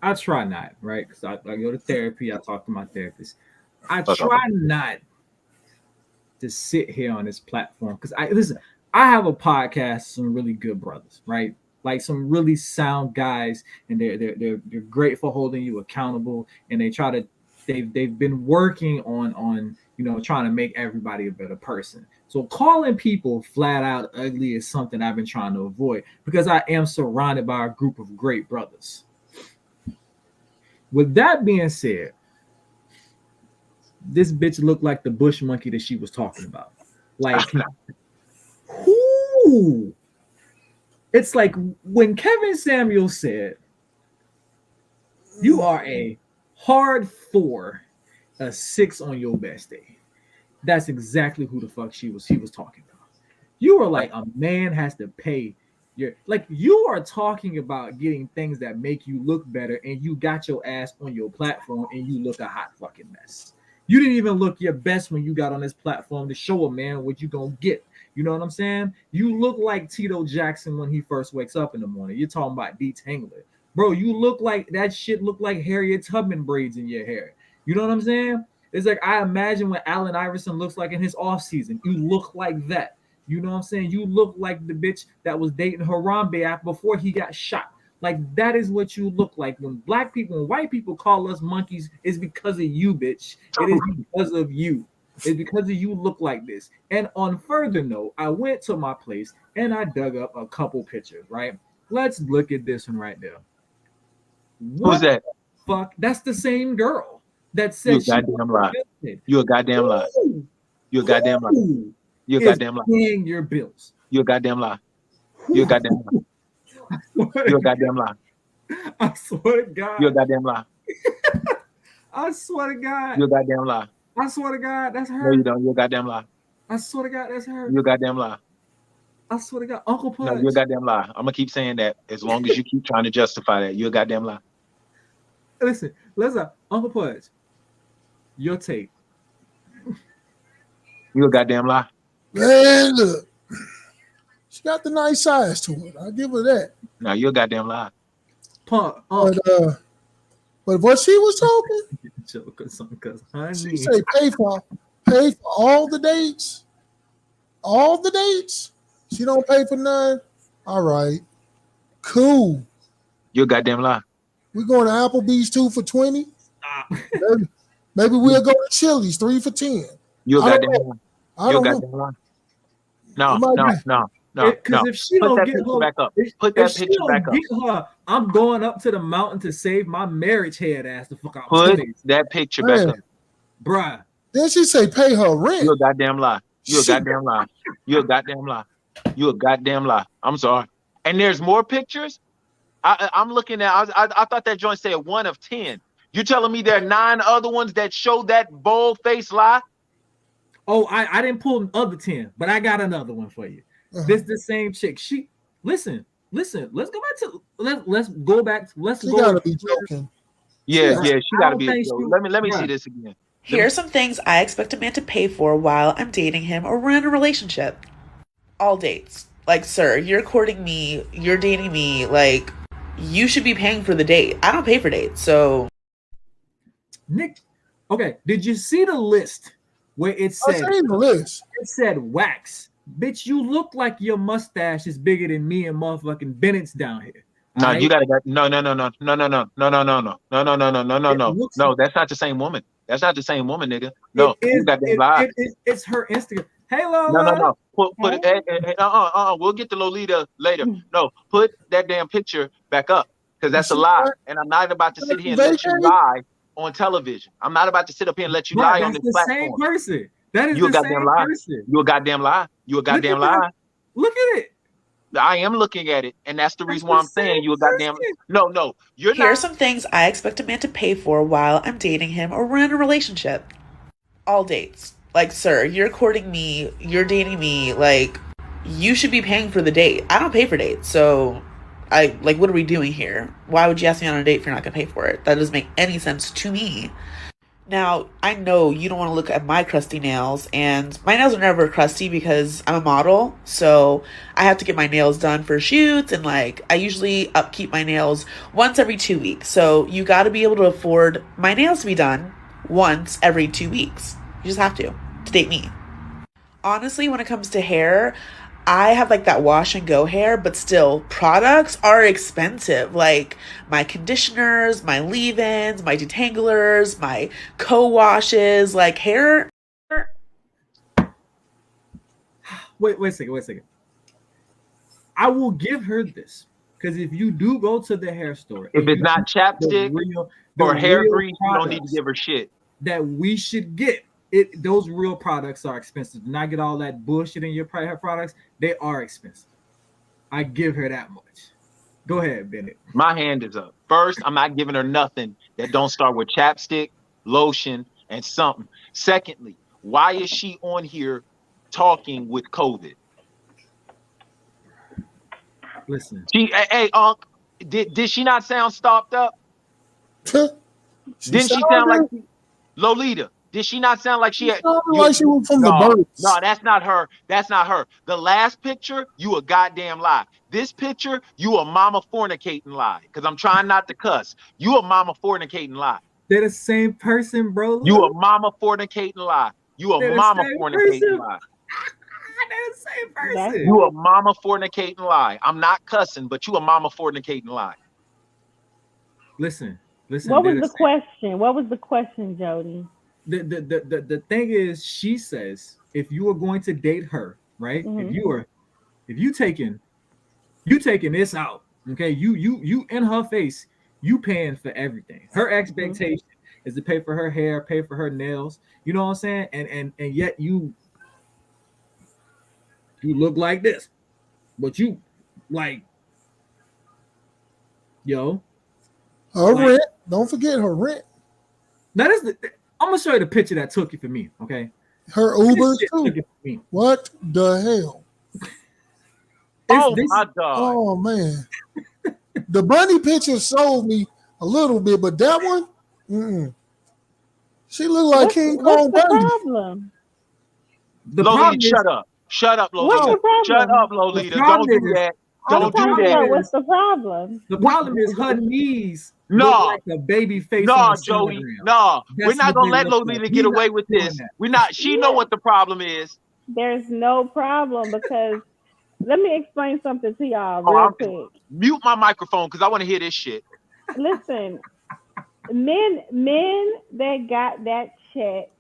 I try not, right? Because I go to therapy. I talk to my therapist. I try not to sit here on this platform because I have a podcast, some really good brothers, right? Like some really sound guys, and they're great for holding you accountable, and they've been working on trying to make everybody a better person. So calling people flat out ugly is something I've been trying to avoid because I am surrounded by a group of great brothers. With that being said, this bitch looked like the bush monkey that she was talking about. Like, whoo! It's like when Kevin Samuel said, "You are a hard 4, a 6 on your best day." That's exactly who the fuck he was talking about. You are like, a man has to pay you are talking about getting things that make you look better, and you got your ass on your platform and you look a hot fucking mess. You didn't even look your best when you got on this platform to show a man what you gonna get. You know what I'm saying? You look like Tito Jackson when he first wakes up in the morning. You're talking about detangler. Bro, you look like that shit look like Harriet Tubman braids in your hair. You know what I'm saying? It's like I imagine what Allen Iverson looks like in his off season. You look like that. You know what I'm saying? You look like the bitch that was dating Harambe before he got shot. Like that is what you look like. When black people and white people call us monkeys, it's because of you, bitch. It is because of you. It's because of you look like this. And on further note, I went to my place and I dug up a couple pictures, right? Let's look at this one right there. Who's that? Fuck, that's the same girl that said you a goddamn lie. You a goddamn lie. You a goddamn lie. You a goddamn lie. Paying your bills. You a goddamn lie. You a goddamn lie. You a goddamn lie. I swear to God. You a goddamn lie. I swear to God. You a goddamn lie. I swear to God, that's her. No, you don't. You a goddamn lie. I swear to God, that's her. You a goddamn lie. I swear to God, Uncle Pudge. No, you a goddamn lie. I'm gonna keep saying that as long as you keep trying to justify that. You a goddamn lie. Listen, Uncle Pudge. Your take. You a goddamn lie. Man, look. She got the nice size to it. I'll give her that. No, you a goddamn lie. But what she was talking, she say pay for all the dates. All the dates. She don't pay for none. All right. Cool. You a goddamn lie. We going to Applebee's 2 for $20. Maybe we'll go to Chili's 3 for $10. You a goddamn lie. You a goddamn lie. No. Because if she don't get her back up, put that picture back up. I'm going up to the mountain to save my marriage head ass the fuck out. Put that picture back up, bruh. Then she say pay her rent. You a goddamn lie. You a goddamn lie. You a goddamn lie. You a goddamn lie. I'm sorry. And there's more pictures. I'm looking at. I thought that joint said 1 of 10. You telling me there are 9 other ones that show that bold face lie? Oh, I didn't pull other 10, but I got another one for you. This the same chick. She listen. Let's go back to let's go back. She gotta be joking. Yeah, she gotta be. Let me see this again. Here are some things I expect a man to pay for while I'm dating him or we're in a relationship. All dates. Like, sir, you're courting me, you're dating me, like, you should be paying for the date. I don't pay for dates, so. Nick, okay, did you see the list where it said, it said wax? Bitch, you look like your mustache is bigger than me and motherfucking Bennett's down here. No, you gotta no. No, that's not the same woman. That's not the same woman, nigga. No, you got that lie. It's her Instagram. Hey, Lola. No. Put we'll get to Lolita later. No, put that damn picture back up because that's a lie. And I'm not about to sit here and let you lie on television. I'm not about to sit up here and let you lie on this platform. Same person. That is you the same person. You a goddamn lie. You a goddamn lie. Look at it. I am looking at it, and that's the reason why I'm saying you a goddamn. No, you're Here are not. some things I expect a man to pay for while I'm dating him or we're in a relationship. All dates. Like, sir, you're courting me, you're dating me, like, you should be paying for the date. I don't pay for dates, so what are we doing here? Why would you ask me on a date if you're not gonna pay for it? That doesn't make any sense to me. Now, I know you don't want to look at my crusty nails, and my nails are never crusty because I'm a model, so I have to get my nails done for shoots, and like, I usually upkeep my nails once every 2 weeks. So you gotta be able to afford my nails to be done once every 2 weeks. You just have to date me. Honestly, when it comes to hair, I have like that wash and go hair, but still, products are expensive. Like my conditioners, my leave-ins, my detanglers, my co-washes, like hair. Wait a second. I will give her this because if you do go to the hair store, If it's not chapstick or hair grease, you don't need to give her shit. That we should get. Those real products are expensive. Do not get all that bullshit in your hair products. They are expensive. I give her that much. Go ahead, Bennett. My hand is up. First, I'm not giving her nothing that don't start with chapstick, lotion, and something. Secondly, why is she on here talking with COVID? Listen. Hey, Unc, did she not sound stopped up? Didn't she sound like Lolita? Did she not sound like she had? Like she was from the birds. No, that's not her. That's not her. The last picture, you a goddamn lie. This picture, you a mama fornicating lie. Because I'm trying not to cuss. You a mama fornicating lie. They're the same person, bro. You a mama fornicating lie. You a mama fornicating lie. They're the same person. You a mama fornicating lie. I'm not cussing, but you a mama fornicating lie. Listen. What was the question? What was the question, Jody? The thing is, she says if you are going to date her, right? Mm-hmm. If you taking this out, okay? You in her face, you paying for everything. Her expectation is to pay for her hair, pay for her nails. You know what I'm saying? And yet you look like this, but you like, yo, her rent. Don't forget her rent. That is I'm gonna show you the picture that took it for me. Okay, her Uber too. What the hell? My God! Oh man, the bunny picture sold me a little bit, but that one, she looked like King Kong Bundy. Problem? Lolita, shut up, Lolita. Shut up, Lolita. Don't do that. Don't do that. What's the problem? The problem is her knees. No, like a baby face. No, Joey. No, we're not gonna let Lolita get away with this. We're not. She know what the problem is. There's no problem because let me explain something to y'all real quick. Mute my microphone because I want to hear this shit. Listen, men that got that check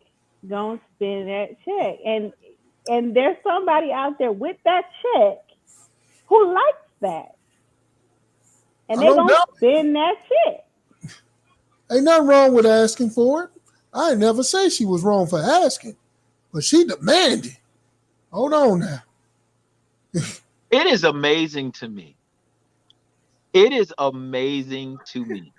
don't spend that check, and there's somebody out there with that check who likes that. And they don't spend that check. Ain't nothing wrong with asking for it. I ain't never say she was wrong for asking, but she demanded. Hold on now. It is amazing to me. It is amazing to me.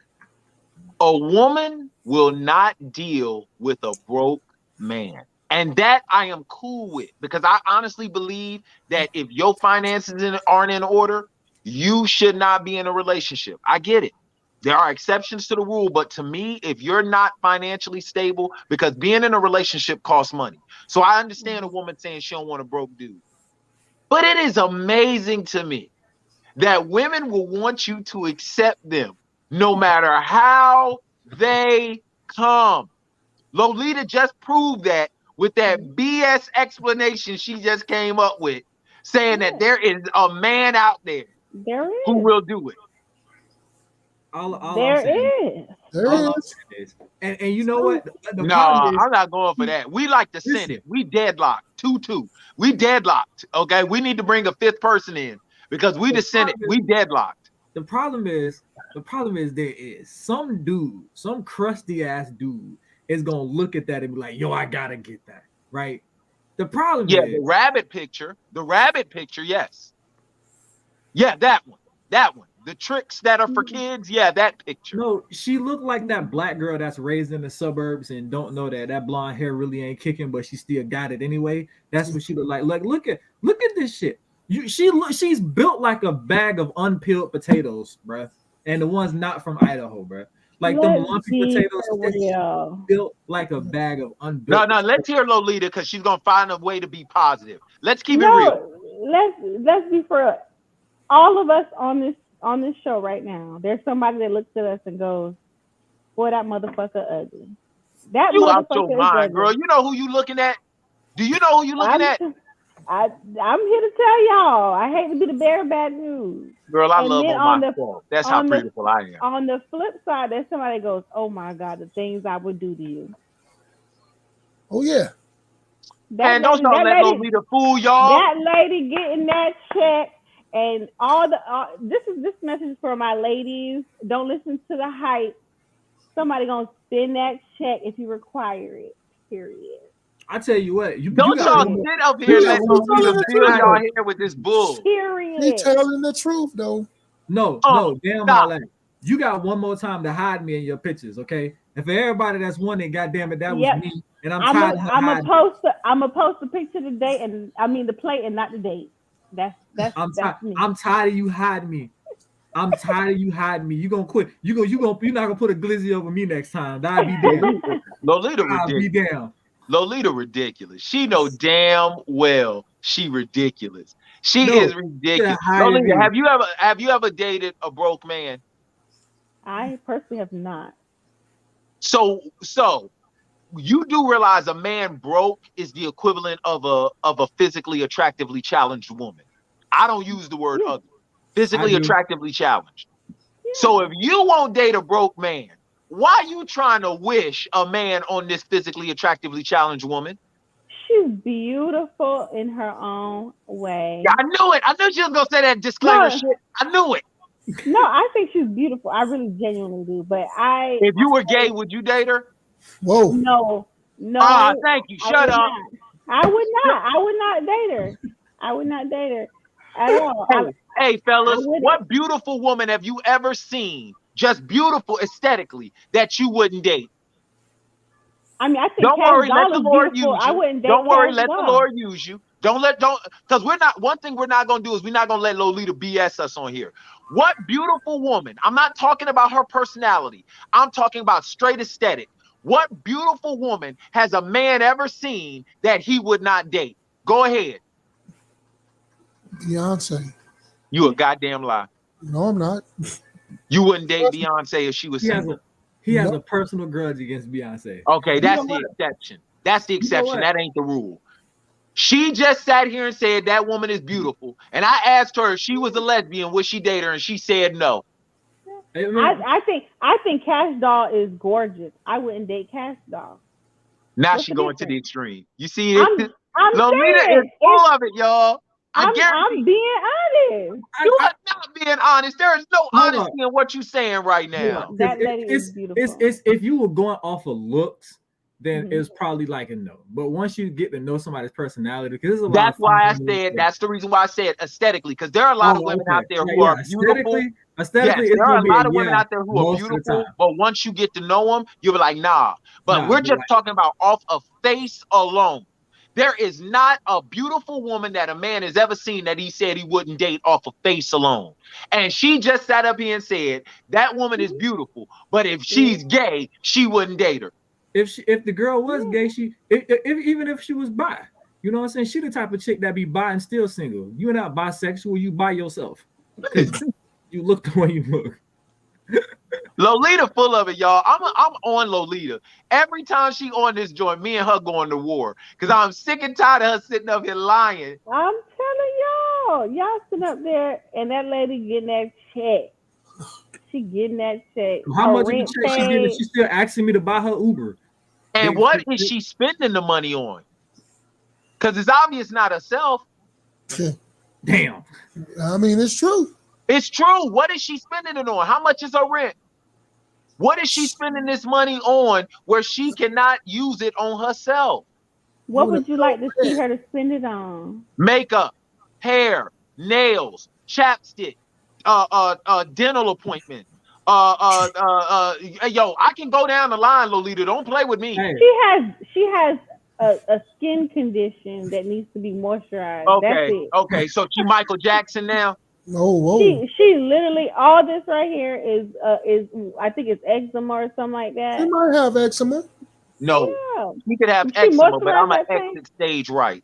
A woman will not deal with a broke man. And that I am cool with because I honestly believe that if your finances aren't in order, you should not be in a relationship. I get it. There are exceptions to the rule, but to me, if you're not financially stable, because being in a relationship costs money. So I understand a woman saying she don't want a broke dude. But it is amazing to me that women will want you to accept them no matter how they come. Lolita just proved that with that BS explanation she just came up with, saying that there is a man out there who will do it. There is. And you know what? No, I'm not going for that. We like the Senate. We deadlocked 2-2. We deadlocked. Okay, we need to bring a fifth person in because we the Senate. We deadlocked. The problem is there is some dude, some crusty ass dude is gonna look at that and be like, yo, I gotta get that, right? The problem is the rabbit picture, yes. Yeah, that one. That one. The tricks that are for kids. Yeah, that picture. No, she looked like that black girl that's raised in the suburbs and don't know that blonde hair really ain't kicking, but she still got it anyway. That's what she looked like. Like, look at this shit. She's built like a bag of unpeeled potatoes, bruh. And the ones not from Idaho, bruh. Like them Let's lumpy be potatoes for real. built like a bag of unbuilt. No, let's hear Lolita because she's gonna find a way to be positive. Let's keep it real. Let's be for real. All of us on this show right now, there's somebody that looks at us and goes, "Boy, that motherfucker ugly." That You out motherfucker your is mind, ugly. girl. You know who you looking at? Do you know who you looking at? I'm here to tell y'all. I hate to be the bearer of bad news. Girl, I And love then on myself. That's how beautiful I am. On the flip side, there's somebody that goes, "Oh my God, the things I would do to you." Oh yeah. And don't y'all let Lolita fool y'all. That lady getting that check and all the this message for my ladies. Don't listen to the hype. Somebody gonna spend that check if you require it. Period. I tell you what, you Don't y'all sit up here and let Lolita fill y'all hair with this bull. Period. He telling the truth though. No, damn my life. You got one more time to hide me in your pictures, okay? And for everybody that's wondering, goddamn it, that was me. And I'm tired of I'm gonna post the picture today, and I mean the plate and not the date. That's me. I'm tired of you hiding me. I'm tired of you hiding me. You gonna quit. You're not gonna put a glizzy over me next time. I'll be down. Lolita I'll be ridiculous. down. Lolita ridiculous. She know damn well she ridiculous. She is ridiculous. Lolita, have you ever dated a broke man? I personally have not. So you do realize a man broke is the equivalent of a physically attractively challenged woman. I don't use the word ugly. Physically attractively challenged. Yeah. So if you won't date a broke man, why are you trying to wish a man on this physically attractively challenged woman? She's beautiful in her own way. Yeah, I knew it. I knew she was gonna say that disclaimer shit. I knew it. No, I think she's beautiful. I really genuinely do. But if you were gay, would you date her? Whoa. No. Ah, thank you. Shut up. I would not. I would not date her. I would not date her at all. Hey, fellas, what beautiful woman have you ever seen, just beautiful aesthetically, that you wouldn't date? I mean, I think don't worry, let the Lord use you. I wouldn't date don't worry, let the Lord use you. Because one thing we're not gonna do is we're not gonna let Lolita BS us on here. What beautiful woman? I'm not talking about her personality. I'm talking about straight aesthetic. What beautiful woman has a man ever seen that he would not date? Go ahead. Beyonce. You a goddamn lie. No, I'm not. You wouldn't date Beyonce if she was single. He has a personal grudge against Beyonce. Okay, that's the exception. That's the exception. That ain't the rule. She just sat here and said that woman is beautiful. And I asked her if she was a lesbian, would she date her? And she said no. I think Cash Doll is gorgeous. I wouldn't date Cash Doll. Now she's going to the extreme. You see it? I'm Lolita is full of it, y'all. I'm being honest. You are not being honest. There is no honesty in what you're saying right now. That lady is beautiful. It's if you were going off of looks, then it's probably like a no. But once you get to know somebody's personality, because that's why I said that's the reason why I said aesthetically, because there are a lot of women out there who are beautiful. Aesthetically, yes, there are a lot of women out there who are beautiful, but once you get to know them, you'll be like, nah. But we're just talking about off of face alone. There is not a beautiful woman that a man has ever seen that he said he wouldn't date off of face alone. And she just sat up here and said that woman is beautiful, but if she's gay, she wouldn't date her. If the girl was gay, even if she was bi, you know what I'm saying? She the type of chick that be bi and still single. You're not bisexual, you by yourself. You look the way you look. Lolita full of it, y'all. I'm on Lolita. Every time she on this joint, me and her going to war. Because I'm sick and tired of her sitting up here lying. I'm telling y'all sitting up there and that lady getting that check. She getting that check. How much of the check she getting? She's still asking me to buy her Uber. And what is she spending the money on? Because it's obvious not herself. Damn. I mean, it's true. It's true. What is she spending it on? How much is her rent? What is she spending this money on where she cannot use it on herself? What would you like to see her to spend it on? Makeup, hair, nails, chapstick, dental appointment. Hey, yo, I can go down the line, Lolita. Don't play with me. Hey, She has a skin condition that needs to be moisturized. That's Okay, it. okay. So she Michael Jackson now. Oh, whoa. She literally all this right here is I think it's eczema or something like She that. might have eczema. No, Yeah. she could have She eczema, but I'm moisturized gonna that thing. exit stage right.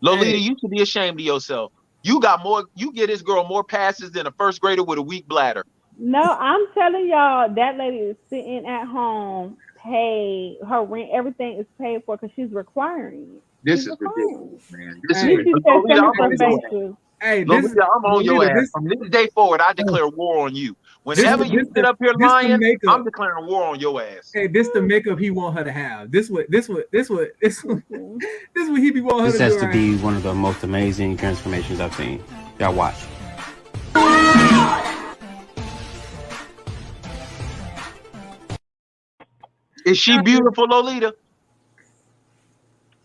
Lolita, hey, you should be ashamed of yourself. You got more. You get this girl more passes than a first grader with a weak bladder. No, I'm telling y'all, that lady is sitting at home, paid her rent, everything is paid for because she's requiring it. This She's is requiring ridiculous, it. man. This is hey, Then she ridiculous. said, Lolita, "Send me I'm some on your ass. facials." hey, Lolita, I'm on your Lolita, ass. From this day forward, I declare war on you. Whenever you sit up here this the lying, makeup. I'm declaring war on your ass. Hey, this the makeup he want her to have. This what he be wanting her This to has do. to Right? be one of the most amazing transformations I've seen. Y'all watch. Is she beautiful, Lolita?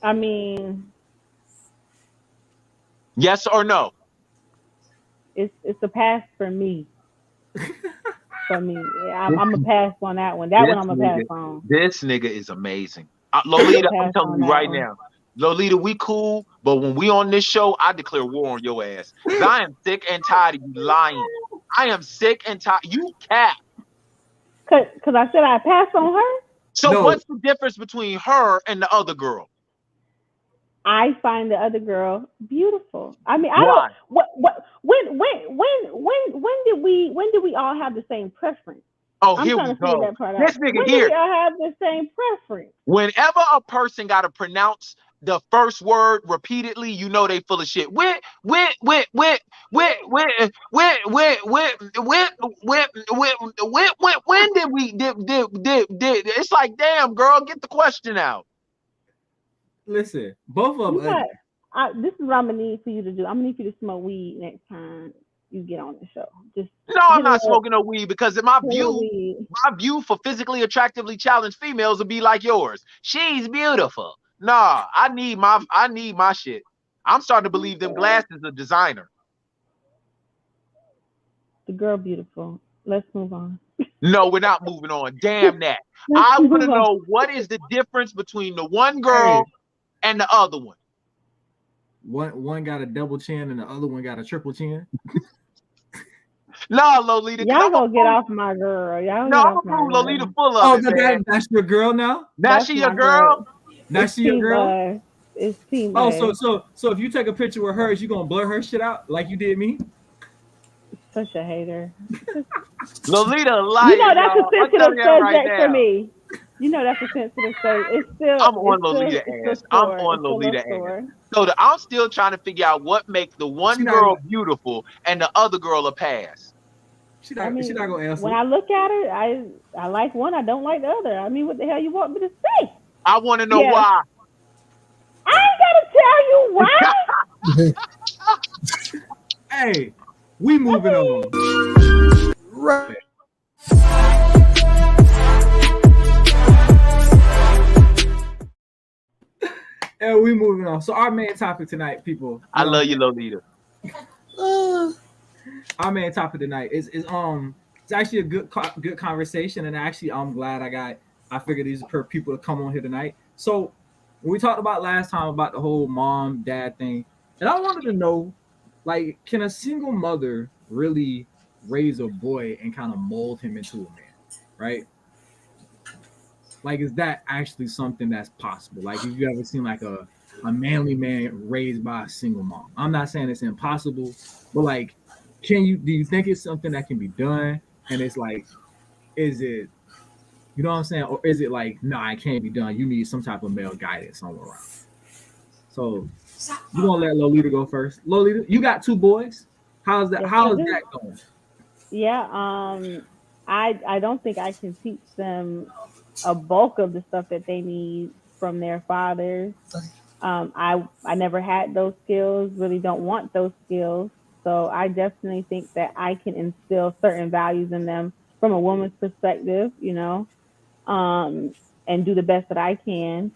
I mean, Yes or no? it's a pass for me. For me, yeah, I'm a pass on that one. That one I'm a pass on. This nigga is amazing. Lolita, I'm Pass telling on you that right one. now. Lolita, we cool, but when we on this show, I declare war on your ass. Because I am sick and tired of you lying. I am sick and tired. You cap. Cause I said I pass on her. So No. what's the difference between her and the other girl? I find the other girl beautiful. I mean, I Why? don't. When did we all have the same preference? Oh, I'm here trying we to figure go. that part This out. nigga When did here. we all have the same preference? Whenever a person got to pronounce the first word repeatedly, you know they full of shit. When did we did it's like, damn, girl, get the question out. Listen, both of You them. got, this is what I'm gonna need for you to do. I'm gonna need you to smoke weed next time you get on the show. Just No, I'm hit a not little, smoking no weed because hit a little weed. my view for physically attractively challenged females would be like yours. She's beautiful. Nah, I need my shit. I'm starting to believe them glasses are designer. The girl beautiful. Let's move on. No, we're not moving on. Damn that. Let's I want to move on. know what is the difference between the one girl and the other one. One got a double chin and the other one got a triple chin. No, Lolita. Y'all gonna get off my girl. Y'all No, get I'm off my gonna prove girl. Lolita full of it, man. That's your girl now. Now That's she your my girl. Now It's she your team girl. buzz. It's team Oh, buzz. so if you take a picture with hers, you gonna blur her shit out like you did me? Such a hater. Lolita, liar, You know that's y'all. a sensitive I'm telling y'all right subject for now. me. You know that's a sensitive subject. It's still. I'm on it's still, Lolita it's ass. still I'm sore. on It's still Lolita a sore. ass. So I'm still trying to figure out what makes the one girl beautiful and the other girl a pass. She not gonna answer. When I look at her, I like one. I don't like the other. I mean, what the hell you want me to say? I want to know why. I ain't gotta tell you why. Hey, we moving on. Right. And we moving on. So our main topic tonight, people. I love you, Lolita. Our main topic tonight is it's actually a good conversation, and actually I'm glad I figured these are people to come on here tonight. So we talked about last time about the whole mom dad thing, and I wanted to know, like, can a single mother really raise a boy and kind of mold him into a man, right? Like, is that actually something that's possible? Like, have you ever seen like a manly man raised by a single mom? I'm not saying it's impossible, but like, do you think it's something that can be done? And it's like, is it, you know what I'm saying? Or is it like, nah, it can't be done. You need some type of male guidance somewhere around. So you gonna let Lolita go first. Lolita, you got two boys. How's that? Yes, How I is do. that going? Yeah. I don't think I can teach them a bulk of the stuff that they need from their fathers. I never had those skills. Really don't want those skills. So I definitely think that I can instill certain values in them from a woman's perspective, you know, and do the best that I can.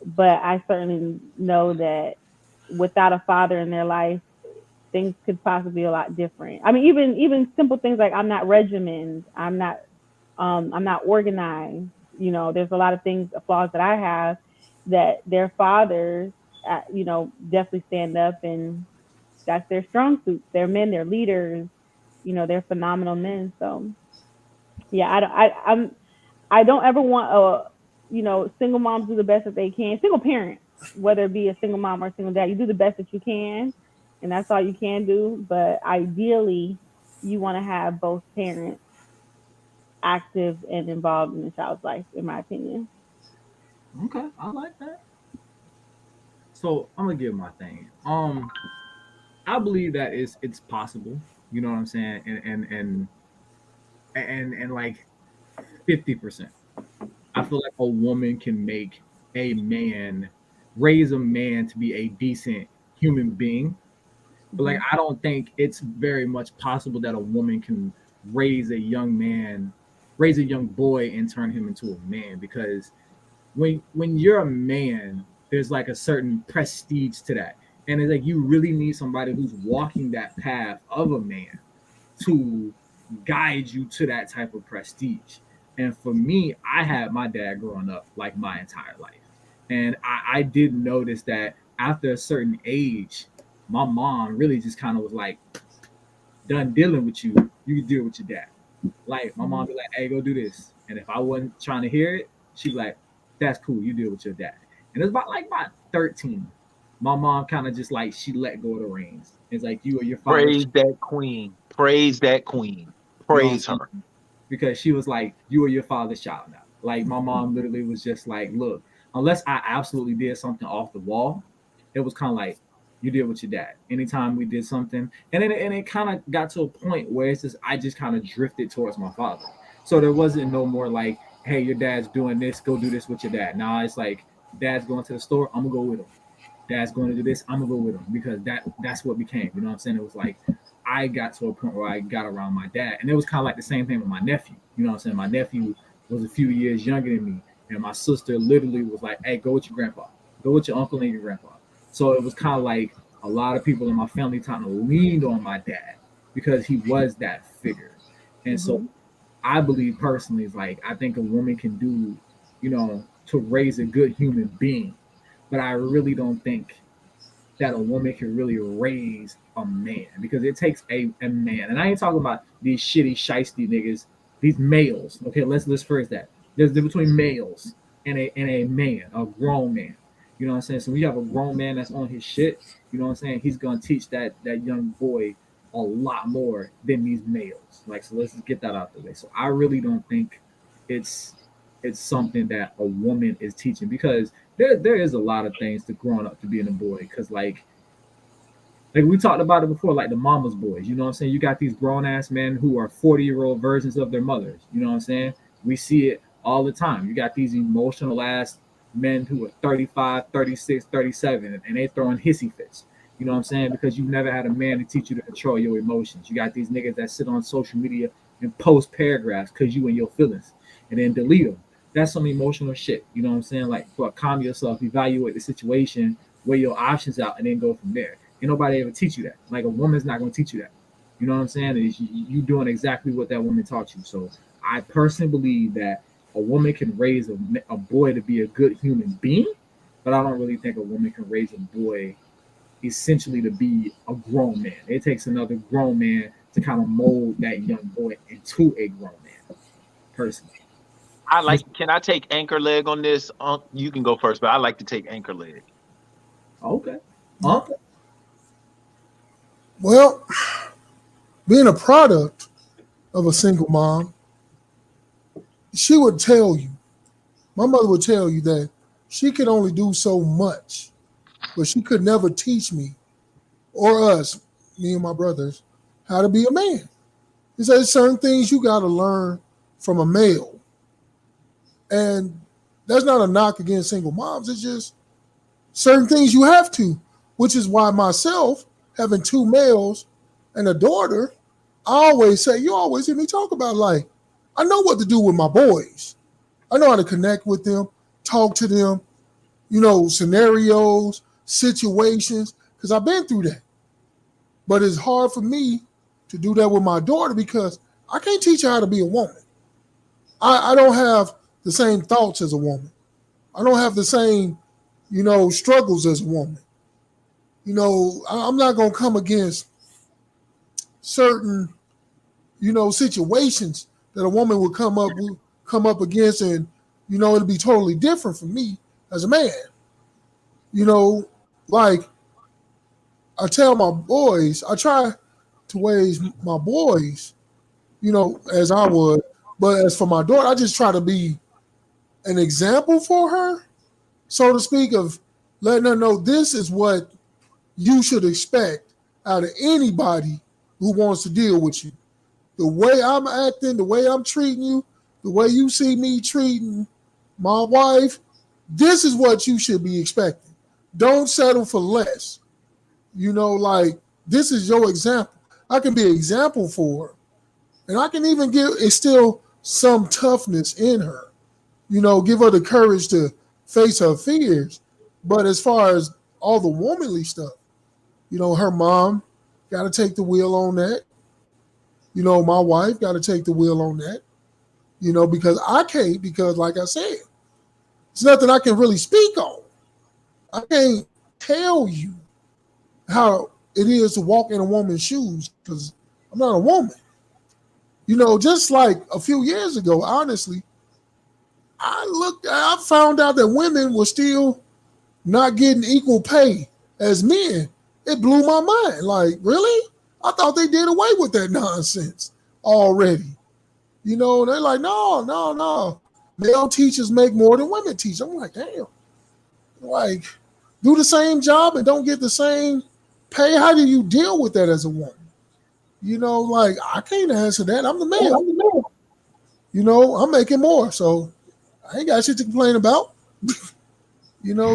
But I certainly know that without a father in their life, things could possibly be a lot different. I mean, even simple things like I'm not regimented, I'm not organized. You know, there's a lot of things, flaws that I have that their fathers, definitely stand up, and that's their strong suits. They're men, they're leaders, they're phenomenal men. So yeah, I don't ever want single moms do the best that they can. Single parents, whether it be a single mom or a single dad, you do the best that you can, and that's all you can do. But ideally, you want to have both parents active and involved in the child's life, in my opinion. Okay, I like that. So I'm gonna give my thing. I believe that it's possible. You know what I'm saying? And like 50%. I feel like a woman can make a man raise a man to be a decent human being. But like I don't think it's very much possible that a woman can raise a young man, raise a young boy and turn him into a man, because when you're a man, there's like a certain prestige to that. And it's like you really need somebody who's walking that path of a man to guide you to that type of prestige. And for me, I had my dad growing up like my entire life. And I did notice that after a certain age, my mom really just kind of was like, done dealing with you, you can deal with your dad. Like my mom be like, hey, go do this. And if I wasn't trying to hear it, she'd be like, that's cool, you deal with your dad. And it's about 13. My mom kind of just like she let go of the reins. It's like you or your father. Praise that queen. Praise that queen. Praise her. Because she was like, you are your father's child now. Like my mom literally was just like, look, unless I absolutely did something off the wall, it was kind of like, you deal with your dad. Anytime we did something, and it kind of got to a point where it's just I just kind of drifted towards my father. So there wasn't no more like, hey, your dad's doing this, go do this with your dad. Now it's like, dad's going to the store, I'm gonna go with him. Dad's going to do this, I'm gonna go with him, because that's what became. You know what I'm saying? It was like I got to a point where I got around my dad, and it was kind of like the same thing with my nephew. You know what I'm saying? My nephew was a few years younger than me, and my sister literally was like, hey, go with your grandpa, go with your uncle and your grandpa. So it was kind of like a lot of people in my family kind of leaned on my dad because he was that figure. And so I believe personally, is like, I think a woman can do, to raise a good human being, but I really don't think that a woman can really raise a man, because it takes a man. And I ain't talking about these shitty, shiesty niggas, these males. Okay, let's phrase that. There's a difference between males and a man, a grown man. You know what I'm saying? So when you have a grown man that's on his shit, you know what I'm saying? He's gonna teach that young boy a lot more than these males. Like, so let's just get that out the way. So I really don't think it's something that a woman is teaching, because there is a lot of things to growing up to being a boy. Because like we talked about it before, like the mama's boys. You know what I'm saying? You got these grown ass men who are 40-year-old versions of their mothers. You know what I'm saying? We see it all the time. You got these emotional ass men who are 35, 36, 37, and they throwing hissy fits. You know what I'm saying? Because you never had a man to teach you to control your emotions. You got these niggas that sit on social media and post paragraphs because you and your feelings, and then delete them. That's some emotional shit. You know what I'm saying? Like, calm yourself, evaluate the situation, weigh your options out, and then go from there. Ain't nobody ever teach you that. Like, a woman's not going to teach you that. You know what I'm saying? Is you doing exactly what that woman taught you. So I personally believe that a woman can raise a boy to be a good human being, but I don't really think a woman can raise a boy essentially to be a grown man. It takes another grown man to kind of mold that young boy into a grown man, personally. Can I take anchor leg on this? You can go first, but I like to take anchor leg. Okay. Well, being a product of a single mom, she would tell you, my mother would tell you that she could only do so much, but she could never teach me or us, me and my brothers, how to be a man. He said certain things you got to learn from a male. And that's not a knock against single moms. It's just certain things you have to, which is why myself, having two males and a daughter, I always say, you always hear me talk about, like, I know what to do with my boys. I know how to connect with them, talk to them, scenarios, situations, because I've been through that. But it's hard for me to do that with my daughter because I can't teach her how to be a woman. I don't have the same thoughts as a woman. I don't have the same, struggles as a woman. I'm not gonna come against certain, situations that a woman would come up against, and it'll be totally different from me as a man. Like I tell my boys, I try to raise my boys, as I would. But as for my daughter, I just try to be an example for her, so to speak, of letting her know this is what you should expect out of anybody who wants to deal with you. The way I'm acting, the way I'm treating you, the way you see me treating my wife, this is what you should be expecting. Don't settle for less. Like this is your example. I can be an example for her. And I can even instill some toughness in her. Give her the courage to face her fears. But as far as all the womanly stuff, her mom got to take the wheel on that. My wife got to take the wheel on that. Because I can't, because like I said, it's nothing I can really speak on. I can't tell you how it is to walk in a woman's shoes because I'm not a woman. Just like a few years ago, honestly, I found out that women were still not getting equal pay as men. It blew my mind. Like, really? I thought they did away with that nonsense already. They're like, no. Male teachers make more than women teach. I'm like, damn. Like, do the same job and don't get the same pay. How do you deal with that as a woman? Like, I can't answer that. I'm the male. I'm making more. So I ain't got shit to complain about.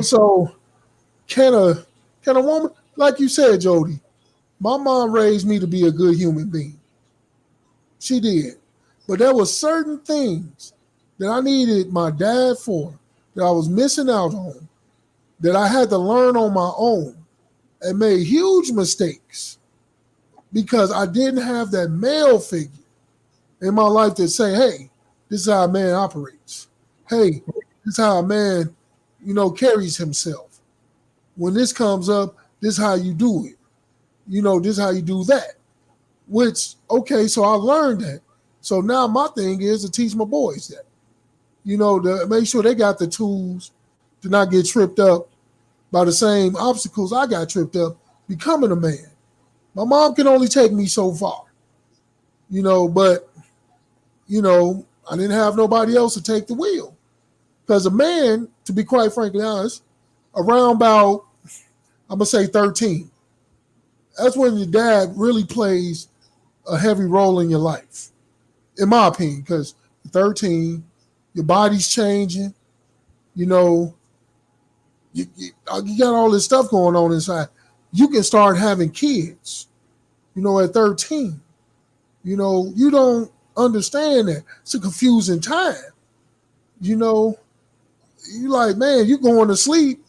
So can a woman, like you said, Jody, my mom raised me to be a good human being. She did. But there were certain things that I needed my dad for, that I was missing out on, that I had to learn on my own, and made huge mistakes because I didn't have that male figure in my life that say, hey, this is how a man operates. Hey, this is how a man, carries himself. When this comes up, this is how you do it. This is how you do that. Which, okay, so I learned that. So now my thing is to teach my boys that. To make sure they got the tools to not get tripped up by the same obstacles I got tripped up becoming a man. My mom can only take me so far. But, I didn't have nobody else to take the wheel. Because a man, to be quite frankly honest, around about, I'm going to say 13, that's when your dad really plays a heavy role in your life, in my opinion, because 13, your body's changing, you got all this stuff going on inside. You can start having kids, at 13. You don't understand that. It's a confusing time. You like, man, you going to sleep,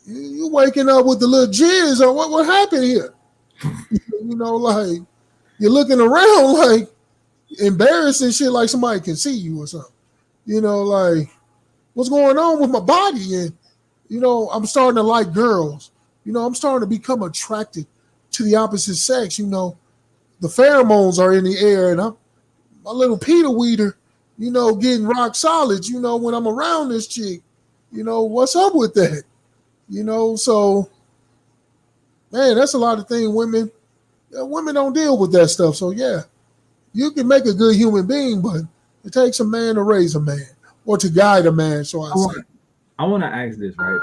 you waking up with the little jizz or what happened here? Like you're looking around like embarrassing shit like somebody can see you or something. Like what's going on with my body? And, I'm starting to like girls. I'm starting to become attracted to the opposite sex. The pheromones are in the air and I'm my little Peter Weeder, getting rock solid, when I'm around this chick. What's up with that? So, man, that's a lot of things women don't deal with that stuff. So, yeah, you can make a good human being, but it takes a man to raise a man or to guide a man, so I say. I want to ask this, right?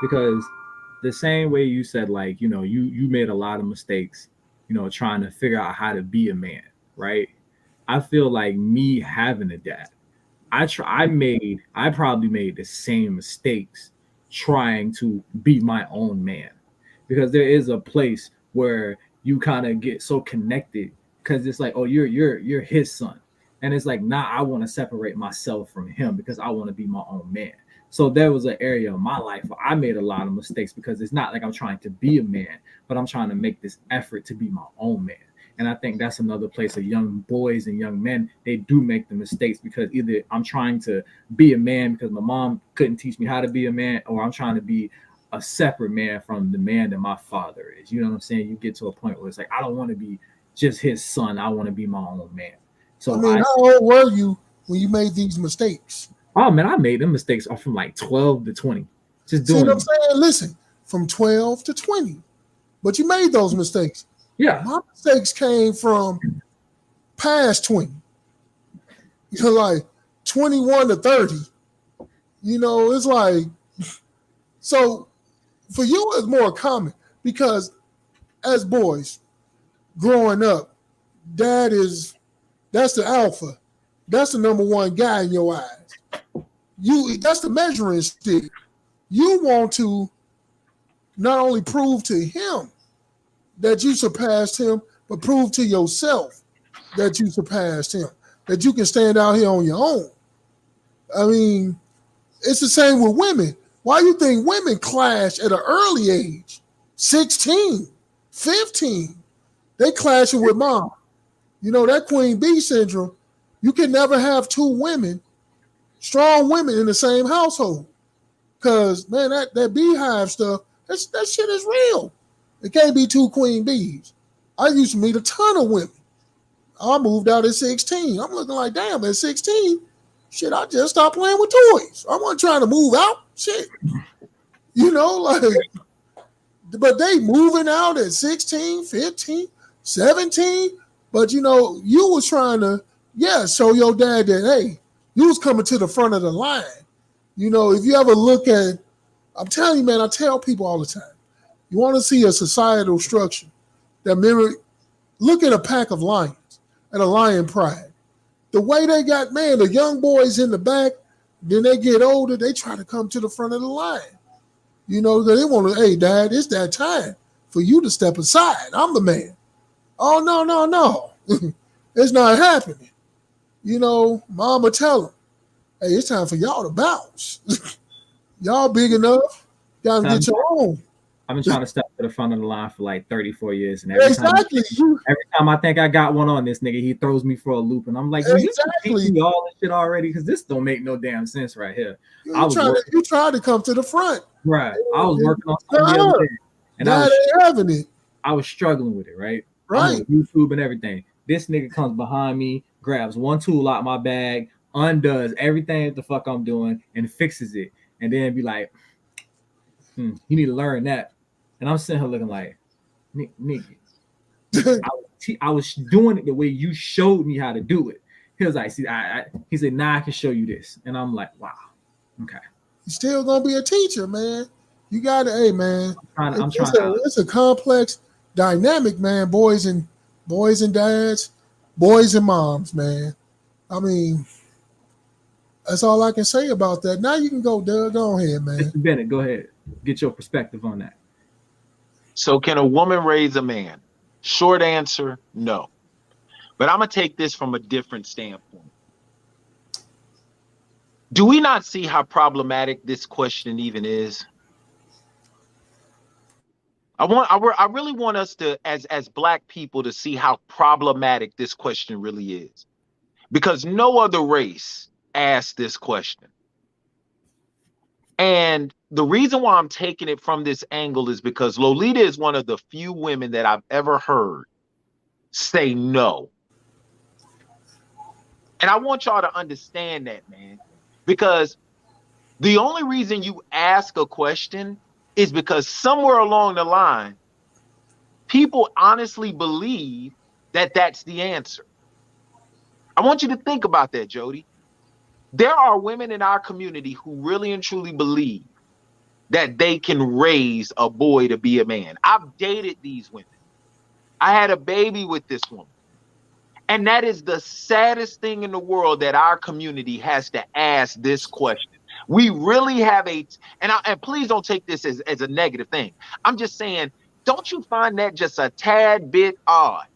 Because the same way you said, like, you made a lot of mistakes, trying to figure out how to be a man, right? I feel like me having a dad, I probably made the same mistakes trying to be my own man, because there is a place where you kind of get so connected because it's like, oh, you're his son, and it's like, nah, I want to separate myself from him because I want to be my own man. So there was an area of my life where I made a lot of mistakes because it's not like I'm trying to be a man, but I'm trying to make this effort to be my own man. And I think that's another place of young boys and young men, they do make the mistakes because either I'm trying to be a man because my mom couldn't teach me how to be a man, or I'm trying to be a separate man from the man that my father is. You know what I'm saying? You get to a point where it's like, I don't want to be just his son. I want to be my own man. So I mean, how old were you when you made these mistakes? Oh man, I made them mistakes from like 12 to 20. Just See doing what I'm saying? Listen, from 12 to 20. But you made those mistakes. Yeah. My mistakes came from past 20. You know, like 21 to 30. You know, it's like, so for you, it's more common because as boys growing up, that's the alpha. That's the number one guy in your eyes. That's the measuring stick. You want to not only prove to him that you surpassed him, but prove to yourself that you surpassed him, that you can stand out here on your own. I mean, it's the same with women. Why do you think women clash at an early age? 16, 15. They clashing with mom. You know, that queen bee syndrome, you can never have two women, strong women in the same household. Because, man, that beehive stuff, that shit is real. It can't be two queen bees. I used to meet a ton of women. I moved out at 16. I'm looking like, damn, at 16, shit, I just stopped playing with toys. I wasn't trying to move out. Shit. You know, like, but they moving out at 16, 15, 17. But, you know, you was trying to, show your dad that, hey, you was coming to the front of the line. You know, if you ever look at, I'm telling you, man, I tell people all the time, you want to see a societal structure that look at a pack of lions and a lion pride. The way they got, man, the young boys in the back, then they get older, they try to come to the front of the line. You know, they want to, hey, Dad, it's that time for you to step aside. I'm the man. Oh, no. It's not happening. You know, mama tell them, hey, it's time for y'all to bounce. Y'all big enough, y'all to get your own. I've been trying to step to the front of the line for like 34 years. And every time I think I got one on this nigga, he throws me for a loop. And I'm like, you teach me all this shit already? Because this don't make no damn sense right here. You tried to come to the front. Right. I was working on something the other day. And I was struggling with it, right? Right. On YouTube and everything. This nigga comes behind me, grabs one tool out my bag, undoes everything that the fuck I'm doing, and fixes it. And then be like, you need to learn that. And I'm sitting here looking like, nigga, I was doing it the way you showed me how to do it. He was like, see, he said, I can show you this. And I'm like, wow, okay. You're still gonna be a teacher, man. You gotta, hey, man. It's a complex dynamic, man. Boys and dads, boys and moms, man. I mean, that's all I can say about that. Now you can go, Doug. Go ahead, man. Mr. Bennett, go ahead. Get your perspective on that. So can a woman raise a man? Short answer, no. But I'm going to take this from a different standpoint. Do we not see how problematic this question even is? I really want us to, as Black people, to see how problematic this question really is. Because no other race asked this question. And the reason why I'm taking it from this angle is because Lolita is one of the few women that I've ever heard say no. And I want y'all to understand that, man, because the only reason you ask a question is because somewhere along the line, people honestly believe that that's the answer. I want you to think about that, Jody. There are women in our community who really and truly believe that they can raise a boy to be a man. I've dated these women. I had a baby with this woman. And that is the saddest thing in the world, that our community has to ask this question. We really have and please don't take this as a negative thing. I'm just saying, don't you find that just a tad bit odd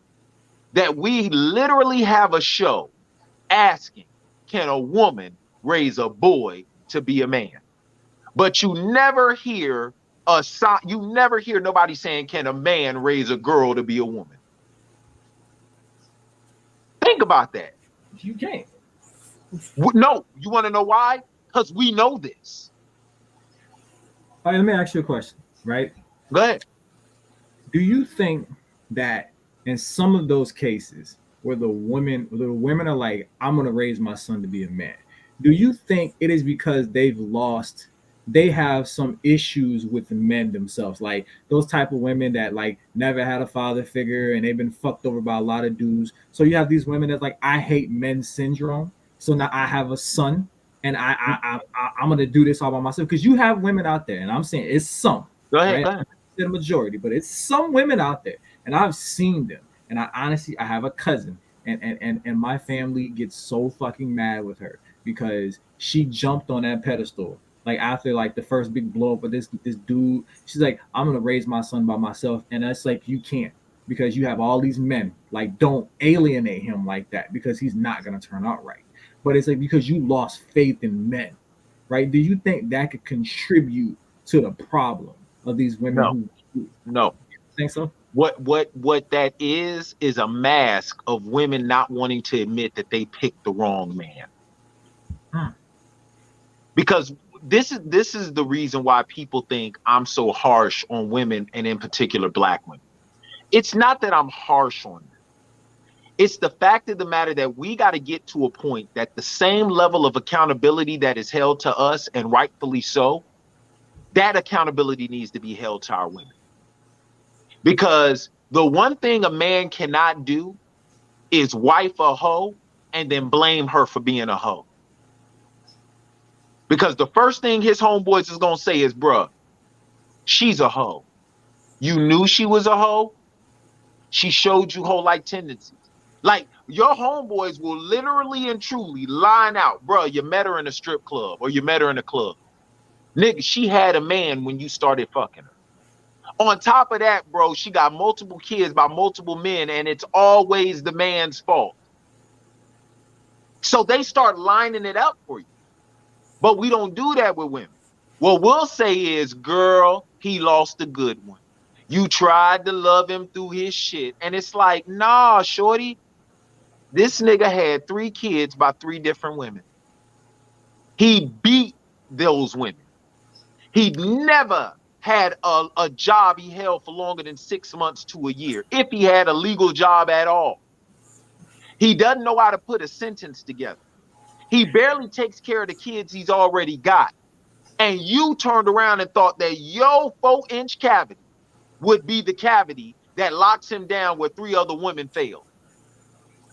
that we literally have a show asking, can a woman raise a boy to be a man? But you never hear nobody saying, can a man raise a girl to be a woman? Think about that. You can't. No, you want to know why? Because we know this. All right, let me ask you a question, right? Go ahead. Do you think that in some of those cases where the women are like, I'm gonna raise my son to be a man, do you think it is because they have some issues with the men themselves, like those type of women that like never had a father figure and they've been fucked over by a lot of dudes? So you have these women that's like, I hate men syndrome, so now I have a son and I'm gonna do this all by myself. Because you have women out there, and I'm saying it's some, Go ahead, right? go ahead. The majority, but it's some women out there, and I've seen them. And I honestly, I have a cousin, and my family gets so fucking mad with her because she jumped on that pedestal. Like after like the first big blow up with this dude, she's like, I'm gonna raise my son by myself, and that's like, you can't, because you have all these men. Like, don't alienate him like that, because he's not gonna turn out right. But it's like, because you lost faith in men, right? Do you think that could contribute to the problem of these women? No. Think so? What that is a mask of women not wanting to admit that they picked the wrong man. Because this is the reason why people think I'm so harsh on women, and in particular black women. It's not that I'm harsh on them. It's the fact of the matter that we got to get to a point that the same level of accountability that is held to us, and rightfully so, that accountability needs to be held to our women. Because the one thing a man cannot do is wife a hoe and then blame her for being a hoe. Because the first thing his homeboys is going to say is, bruh, she's a hoe. You knew she was a hoe. She showed you hoe-like tendencies. Like, your homeboys will literally and truly line out, bruh, you met her in a strip club or you met her in a club. Nigga, she had a man when you started fucking her. On top of that, bro, she got multiple kids by multiple men, and it's always the man's fault. So they start lining it up for you. But we don't do that with women. What we'll say is, girl, he lost a good one. You tried to love him through his shit. And it's like, nah, shorty, this nigga had 3 kids by 3 different women. He beat those women. He never had a job he held for longer than 6 months to a year, if he had a legal job at all. He doesn't know how to put a sentence together. He barely takes care of the kids he's already got. And you turned around and thought that your 4-inch cavity would be the cavity that locks him down where 3 other women failed.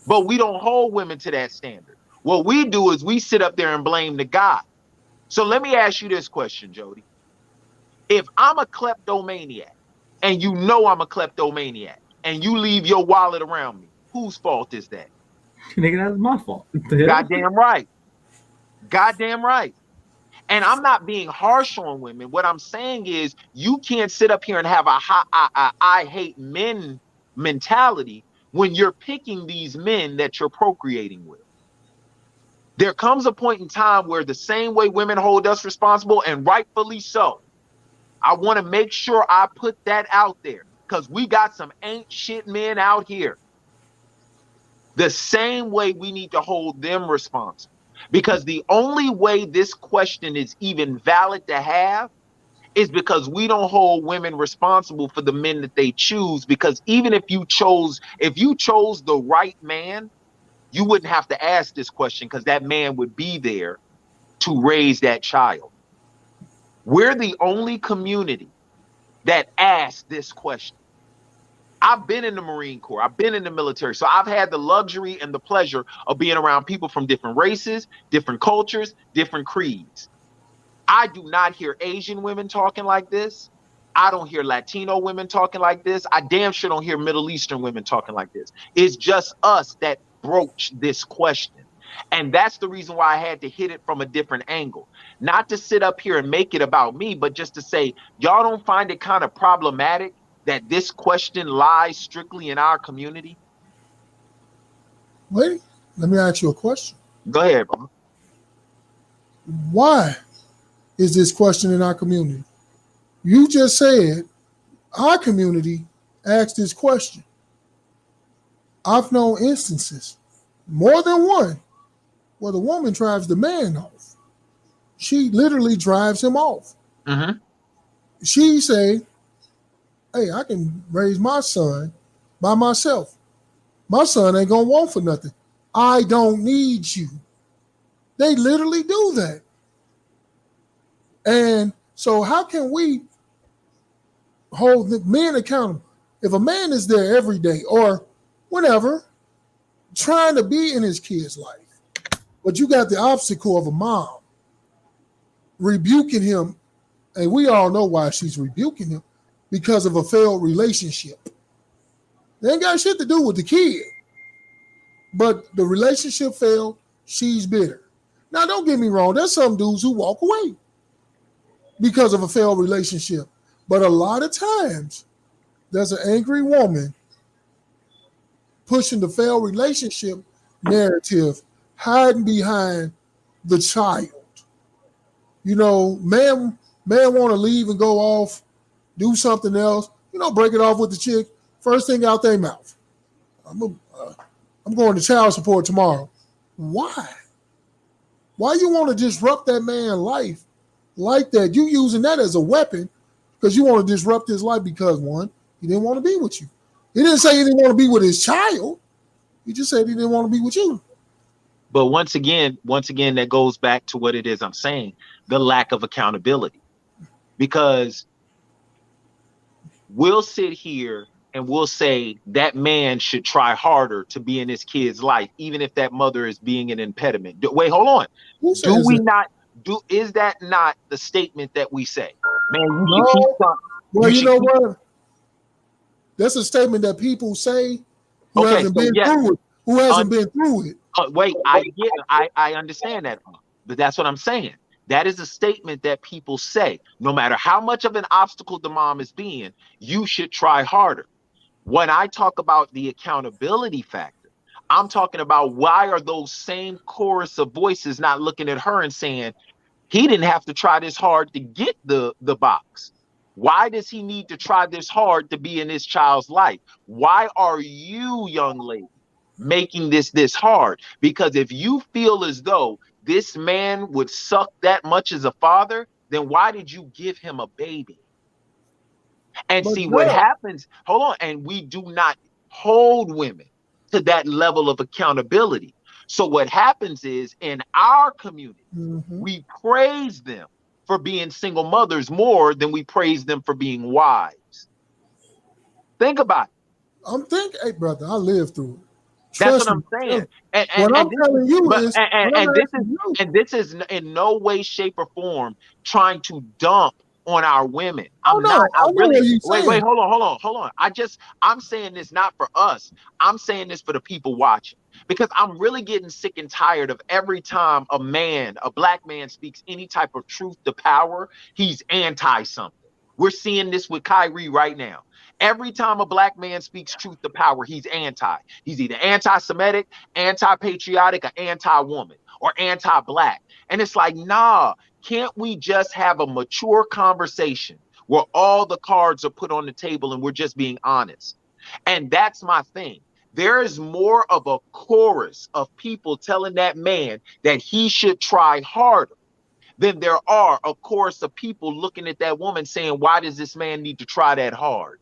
But we don't hold women to that standard. What we do is we sit up there and blame the guy. So let me ask you this question, Jody. If I'm a kleptomaniac, and you know I'm a kleptomaniac, and you leave your wallet around me, whose fault is that? Nigga, that's my fault. Goddamn right. Goddamn right. And I'm not being harsh on women. What I'm saying is, you can't sit up here and have a I hate men mentality when you're picking these men that you're procreating with. There comes a point in time where the same way women hold us responsible, and rightfully so, I want to make sure I put that out there, because we got some ain't shit men out here. The same way we need to hold them responsible. Because the only way this question is even valid to have is because we don't hold women responsible for the men that they choose. Because even if you chose the right man, you wouldn't have to ask this question, because that man would be there to raise that child. We're the only community that asks this question. I've been in the Marine Corps. I've been in the military. So I've had the luxury and the pleasure of being around people from different races, different cultures, different creeds. I do not hear Asian women talking like this. I don't hear Latino women talking like this. I damn sure don't hear Middle Eastern women talking like this. It's just us that broach this question. And that's the reason why I had to hit it from a different angle. Not to sit up here and make it about me, but just to say, y'all don't find it kind of problematic that this question lies strictly in our community? Wait, let me ask you a question. Go ahead, bro. Why is this question in our community. You just said our community asked this question. I've known instances, more than one, where the woman drives the man off. She literally drives him off. Mm-hmm. She say, hey, I can raise my son by myself. My son ain't gonna want for nothing. I don't need you. They literally do that. And so how can we hold the men accountable? If a man is there every day or whenever, trying to be in his kid's life, but you got the obstacle of a mom rebuking him, and we all know why she's rebuking him, because of a failed relationship. They ain't got shit to do with the kid, but the relationship failed, she's bitter. Now, don't get me wrong, there's some dudes who walk away because of a failed relationship, but a lot of times there's an angry woman pushing the failed relationship narrative, hiding behind the child. You know, man want to leave and go off, do something else, break it off with the chick. First thing out their mouth, I'm going to child support tomorrow. Why? Why you want to disrupt that man's life like that? You using that as a weapon because you want to disrupt his life because, one, he didn't want to be with you. He didn't say he didn't want to be with his child. He just said he didn't want to be with you. But once again, that goes back to what it is I'm saying, the lack of accountability. Because we'll sit here and we'll say that man should try harder to be in his kid's life, even if that mother is being an impediment. Wait, hold on. Is that not the statement that we say? Man, you should keep on. Well, you know what? That's a statement that people say who hasn't been through it. Who hasn't been through it. Wait, I understand that, but that's what I'm saying. That is a statement that people say. No matter how much of an obstacle the mom is being, you should try harder. When I talk about the accountability factor, I'm talking about why are those same chorus of voices not looking at her and saying, he didn't have to try this hard to get the box. Why does he need to try this hard to be in his child's life? Why are you, young lady, making this hard? Because if you feel as though this man would suck that much as a father, then why did you give him a baby? And see what happens. Hold on. And we do not hold women to that level of accountability. So what happens is in our community, we praise them for being single mothers more than we praise them for being wives. Think about it. I'm thinking, hey, brother, I lived through it. That's what I'm saying. And this is in no way, shape, or form trying to dump on our women. Wait, hold on. I'm saying this not for us. I'm saying this for the people watching, because I'm really getting sick and tired of every time a black man speaks any type of truth to power, he's anti something. We're seeing this with Kyrie right now. Every time a black man speaks truth to power, he's anti. He's either anti-Semitic, anti-patriotic, or anti-woman, or anti-black. And it's like, nah, can't we just have a mature conversation where all the cards are put on the table and we're just being honest? And that's my thing. There is more of a chorus of people telling that man that he should try harder than there are a chorus of people looking at that woman saying, why does this man need to try that hard?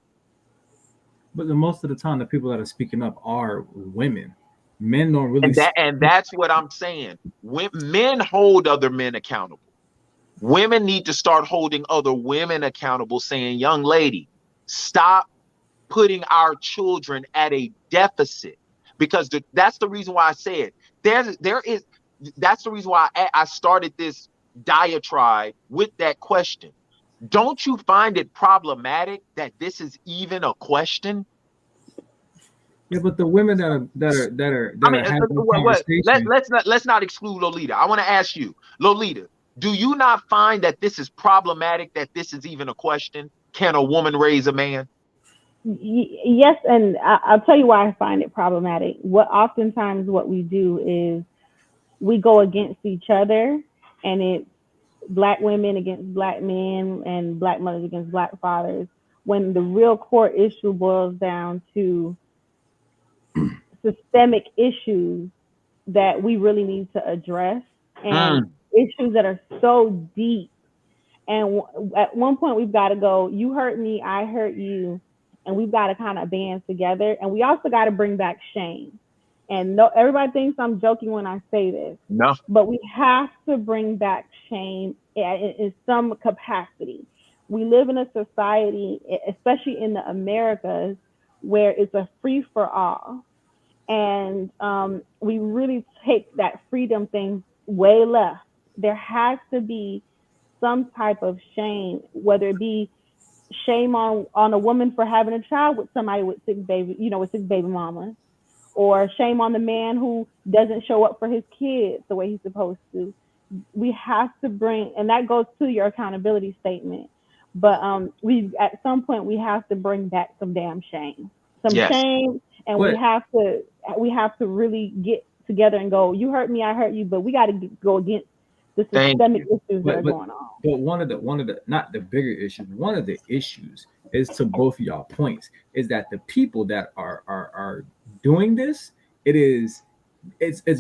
But most of the time, the people that are speaking up are women. Men don't really. And that's what I'm saying. Men hold other men accountable. Women need to start holding other women accountable, saying, young lady, stop putting our children at a deficit. Because that's the reason why I said that's the reason why I started this diatribe with that question. Don't you find it problematic that this is even a question? Yeah, but the women that are having let's not exclude Lolita. I want to ask you, Lolita, do you not find that this is problematic, that this is even a question? Can a woman raise a man? Yes, and I'll tell you why I find it problematic. Oftentimes what we do is we go against each other, and black women against black men and black mothers against black fathers, when the real core issue boils down to systemic issues that we really need to address, and issues that are so deep. And at one point, we've got to go, you hurt me, I hurt you, and we've got to kind of band together. And we also got to bring back shame. And no, everybody thinks I'm joking when I say this. No. But we have to bring back shame in some capacity. We live in a society, especially in the Americas, where it's a free for all. And we really take that freedom thing way left. There has to be some type of shame, whether it be shame on a woman for having a child with somebody with sick baby, with sick baby mama, or shame on the man who doesn't show up for his kids the way he's supposed to. We have to bring, and that goes to your accountability statement. But at some point we have to bring back some damn shame, shame, and we have to really get together and go, you hurt me, I hurt you, but we got to go against the systemic issues that are going on. But one of the not the bigger issues, one of the issues is, to both of y'all points, is that the people that are doing this, it's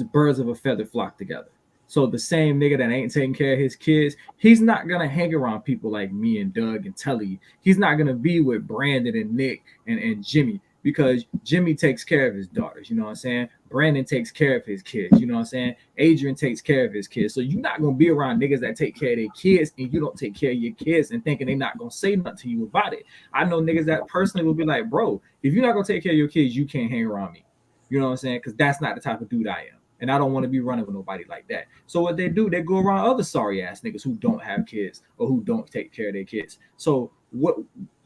birds of a feather flock together. So the same nigga that ain't taking care of his kids, he's not gonna hang around people like me and Doug and Telly. He's not gonna be with Brandon and Nick and Jimmy, because Jimmy takes care of his daughters, you know what I'm saying? Brandon takes care of his kids, you know what I'm saying? Adrian takes care of his kids. So you're not gonna be around niggas that take care of their kids and you don't take care of your kids and thinking they're not gonna say nothing to you about it. I know niggas that personally will be like, bro, if you're not gonna take care of your kids, you can't hang around me. You know what I'm saying? Because that's not the type of dude I am. And I don't want to be running with nobody like that. So what they do, they go around other sorry ass niggas who don't have kids or who don't take care of their kids. So what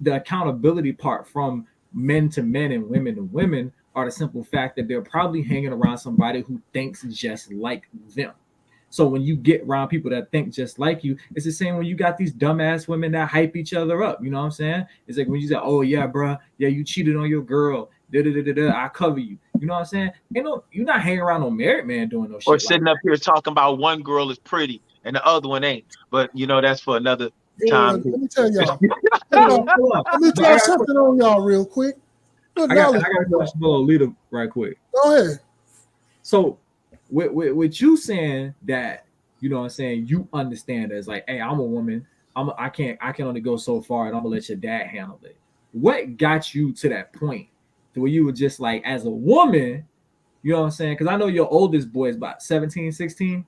the accountability part from men to men and women to women are the simple fact that they're probably hanging around somebody who thinks just like them. So when you get around people that think just like you, it's the same when you got these dumbass women that hype each other up. You know what I'm saying? It's like when you say, oh yeah, bro, yeah, you cheated on your girl. I cover you. You know what I'm saying? You're not hanging around no married man doing no shit. Or sitting up here talking about one girl is pretty and the other one ain't. But that's for another time. Let me tell y'all. Let me try something on y'all real quick. I got a question for Lolita right quick. Go ahead. So with you saying that, you know what I'm saying, you understand as like, hey, I'm a woman. I can only go so far, and I'm gonna let your dad handle it. What got you to that point to where you were just like, as a woman, you know what I'm saying? Because I know your oldest boy is about 17, 16.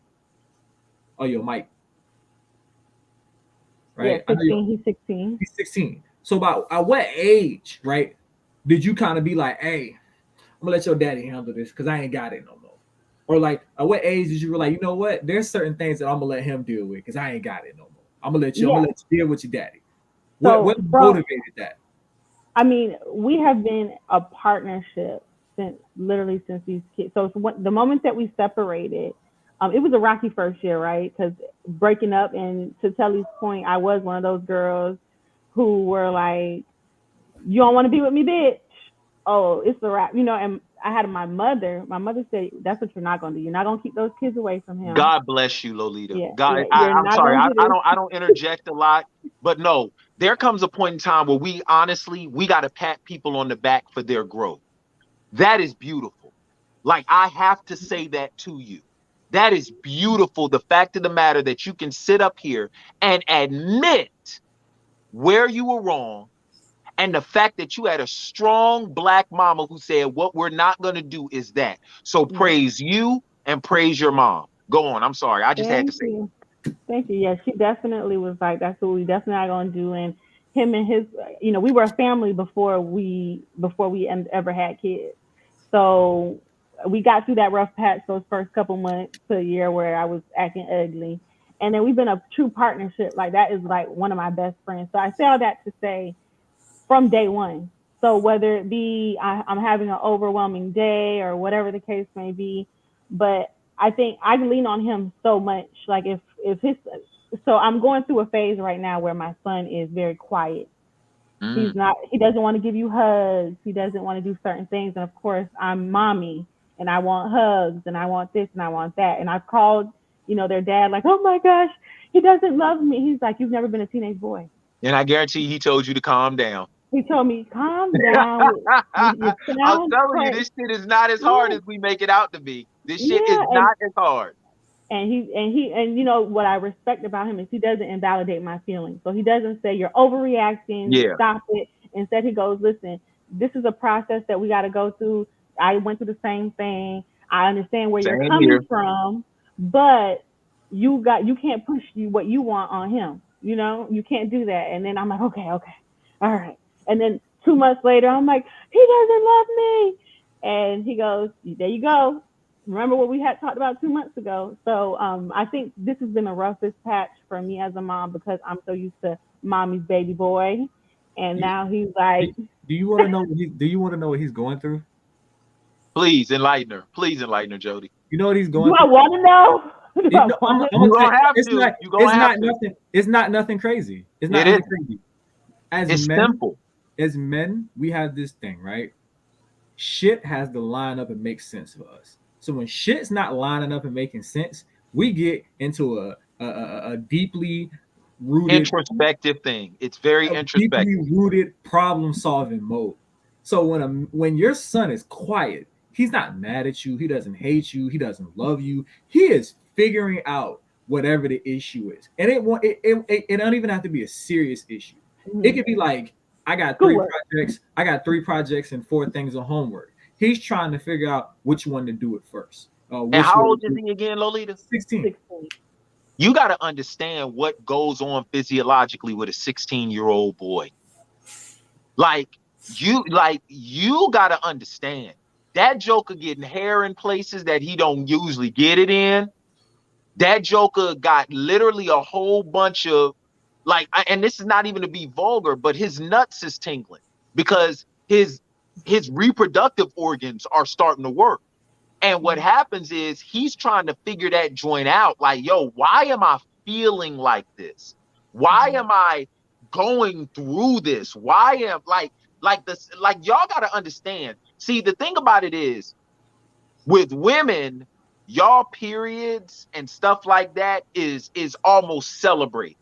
Oh, your Mike. Right? Yeah, 16, he's 16. He's 16. So at what age, right, did you kind of be like, hey, I'm gonna let your daddy handle this because I ain't got it no more? Or like, at what age did you realize, you know what, there's certain things that I'm gonna let him deal with because I ain't got it no more. I'm gonna let you deal with your daddy. What motivated that? I mean, we have been a partnership since these kids. So the moment that we separated, it was a rocky first year, right? Because breaking up, and to Telly's point, I was one of those girls who were like, you don't want to be with me, bitch. Oh, it's a wrap. And I had my mother said, that's what you're not going to do. You're not going to keep those kids away from him. God bless you, Lolita. Yeah, God, I'm sorry. I don't interject a lot, but no, there comes a point in time where we got to pat people on the back for their growth. That is beautiful. Like, I have to say that to you. That is beautiful. The fact of the matter that you can sit up here and admit where you were wrong. And the fact that you had a strong black mama who said, what we're not going to do is that. So praise you and praise your mom. Go on. I'm sorry. I just had to say it. Thank you. Yeah, she definitely was like, that's what we definitely are going to do. And him and his, we were a family before we ever had kids. So we got through that rough patch those first couple months to a year where I was acting ugly. And then we've been a true partnership. Like, that is like one of my best friends. So I say all that to say, from day one. So whether it be I'm having an overwhelming day or whatever the case may be, but I think I lean on him so much. Like so I'm going through a phase right now where my son is very quiet. He doesn't want to give you hugs. He doesn't want to do certain things. And of course I'm mommy and I want hugs and I want this and I want that. And I've called their dad, like, oh my gosh, he doesn't love me. He's like, you've never been a teenage boy. And I guarantee he told you to calm down. He told me, calm down. You I'm sound telling you, crazy. this shit is not as hard as we make it out to be. This shit is Yeah, not as hard. and what I respect about him is he doesn't invalidate my feelings. So he doesn't say you're overreacting, Yeah. stop it. Instead he goes, listen, this is a process that we got to go through. I went through the same thing. I understand where you're Same coming here. from, but you can't push what you want on him. You can't do that. And then I'm like, okay, all right. And then 2 months later, I'm like, he doesn't love me. And he goes, there you go. Remember what we had talked about 2 months ago. So I think this has been the roughest patch for me as a mom because I'm so used to mommy's baby boy. And now he's like, do you want to know? Do you want to know what he's going through? Please enlighten her. Please enlighten her, Jody. You know what he's going do through? I want to know? You're gonna have to. You're gonna have to. Nothing. It's not nothing crazy. It's not nothing crazy. It's simple. As men, we have this thing, right? Shit has to line up and make sense for us. So when shit's not lining up and making sense, we get into a deeply rooted introspective thing. It's very introspective. Deeply rooted problem-solving mode. So when your son is quiet, he's not mad at you, he doesn't hate you, he doesn't love you. He is figuring out whatever the issue is. And it don't even have to be a serious issue. Mm-hmm. It could be like, I got three projects and 4 things of homework. He's trying to figure out which one to do it first. And how old is he again, Lolita? 16. You got to understand what goes on physiologically with a 16-year-old boy. You got to understand that joker getting hair in places that he don't usually get it in. That joker got literally a whole bunch of and this is not even to be vulgar, but his nuts is tingling because his reproductive organs are starting to work. And what happens is he's trying to figure that joint out. Like, yo, why am I feeling like this? Why am I going through this? Why am y'all got to understand. See, the thing about it is with women, y'all periods and stuff like that is almost celebrated.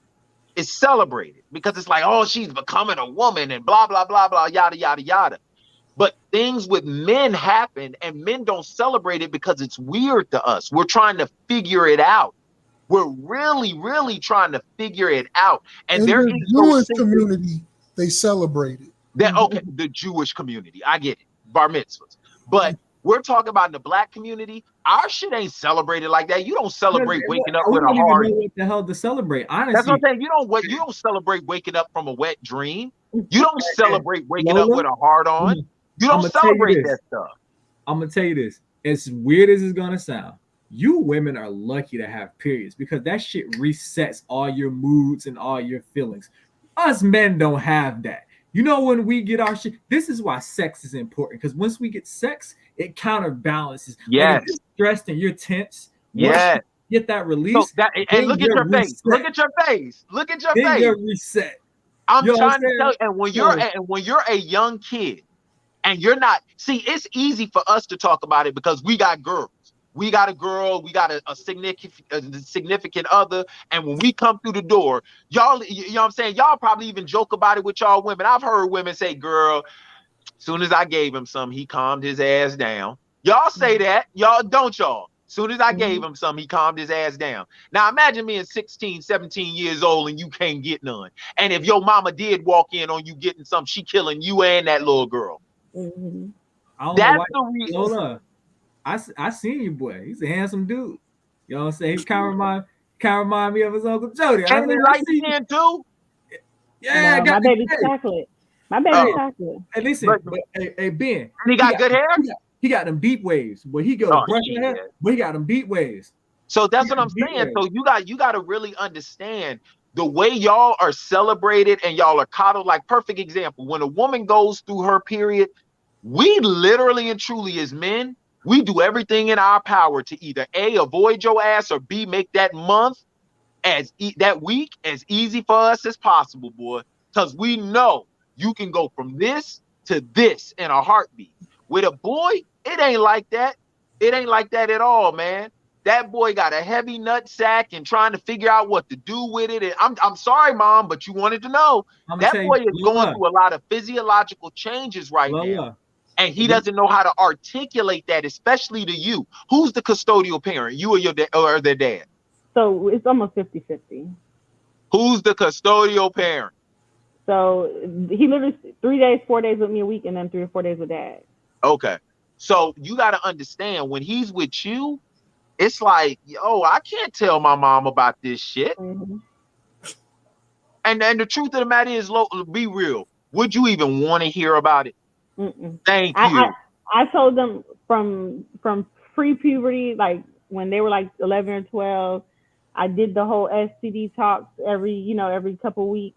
It's celebrated because it's like, oh, she's becoming a woman and blah, blah, blah, blah, yada, yada, yada. But things with men happen and men don't celebrate it because it's weird to us. We're trying to figure it out. We're really, really trying to figure it out. And in there the is Jewish community, they celebrate it. The Jewish community, I get it, bar mitzvahs. But we're talking about in the black community, our shit ain't celebrated like that. You don't celebrate waking up with a hard. What the hell to celebrate? Honestly, that's what I'm saying. You don't celebrate waking up from a wet dream. You don't celebrate waking up with a hard on. You don't celebrate that stuff. I'm gonna tell you this. As weird as it's gonna sound, you women are lucky to have periods because that shit resets all your moods and all your feelings. Us men don't have that. You know, when we get our shit, this is why sex is important, because once we get sex, it counterbalances. Yes. When you're stressed and you're tense. Yeah. Get that release. And look at your face. Look at your face. Look at your face. You're reset. I'm trying to tell you. And when you're a young kid and you're not, see, it's easy for us to talk about it because we got girls. We got a girl, we got a significant other, and when we come through the door, y'all, you know what I'm saying? Y'all probably even joke about it with y'all women. I've heard women say, girl, soon as I gave him some, he calmed his ass down. Y'all say that, y'all don't y'all? Soon as I gave him some, he calmed his ass down. Now imagine being 16, 17 years old and you can't get none. And if your mama did walk in on you getting some, she killing you and that little girl. Mm-hmm. That's the reason. Hold on. I seen you, boy. He's a handsome dude. You know what I'm saying? He kind of remind me of his Uncle Jody. And he light skin too? Yeah, no, my baby's chocolate. My baby's chocolate. Hey, listen, hey, Ben. And he got good hair? He got them beat waves. But he go brush your hair, but he got them beat waves. So that's what I'm saying. So you got to really understand the way y'all are celebrated and y'all are coddled. Like, perfect example. When a woman goes through her period, we literally and truly as men, we do everything in our power to either A, avoid your ass, or B, make that month that week as easy for us as possible, boy. Because we know you can go from this to this in a heartbeat. With a boy, it ain't like that. It ain't like that at all, man. that boy got a heavy nut sack and trying to figure out what to do with it. And I'm sorry, Mom, but you wanted to know that boy is going through a lot of physiological changes right now. And he doesn't know how to articulate that, especially to you. Who's the custodial parent? You or your dad or their dad? So it's almost 50-50. Who's the custodial parent? So he lives 3 days, 4 days with me a week, and then 3 or 4 days with dad. Okay. So you got to understand, when he's with you, it's like, yo, I can't tell my mom about this shit. Mm-hmm. And the truth of the matter is, be real. Would you even want to hear about it? Mm-mm. Thank you. I told them from pre-puberty, like when they were like 11 or 12, I did the whole STD talks every couple weeks,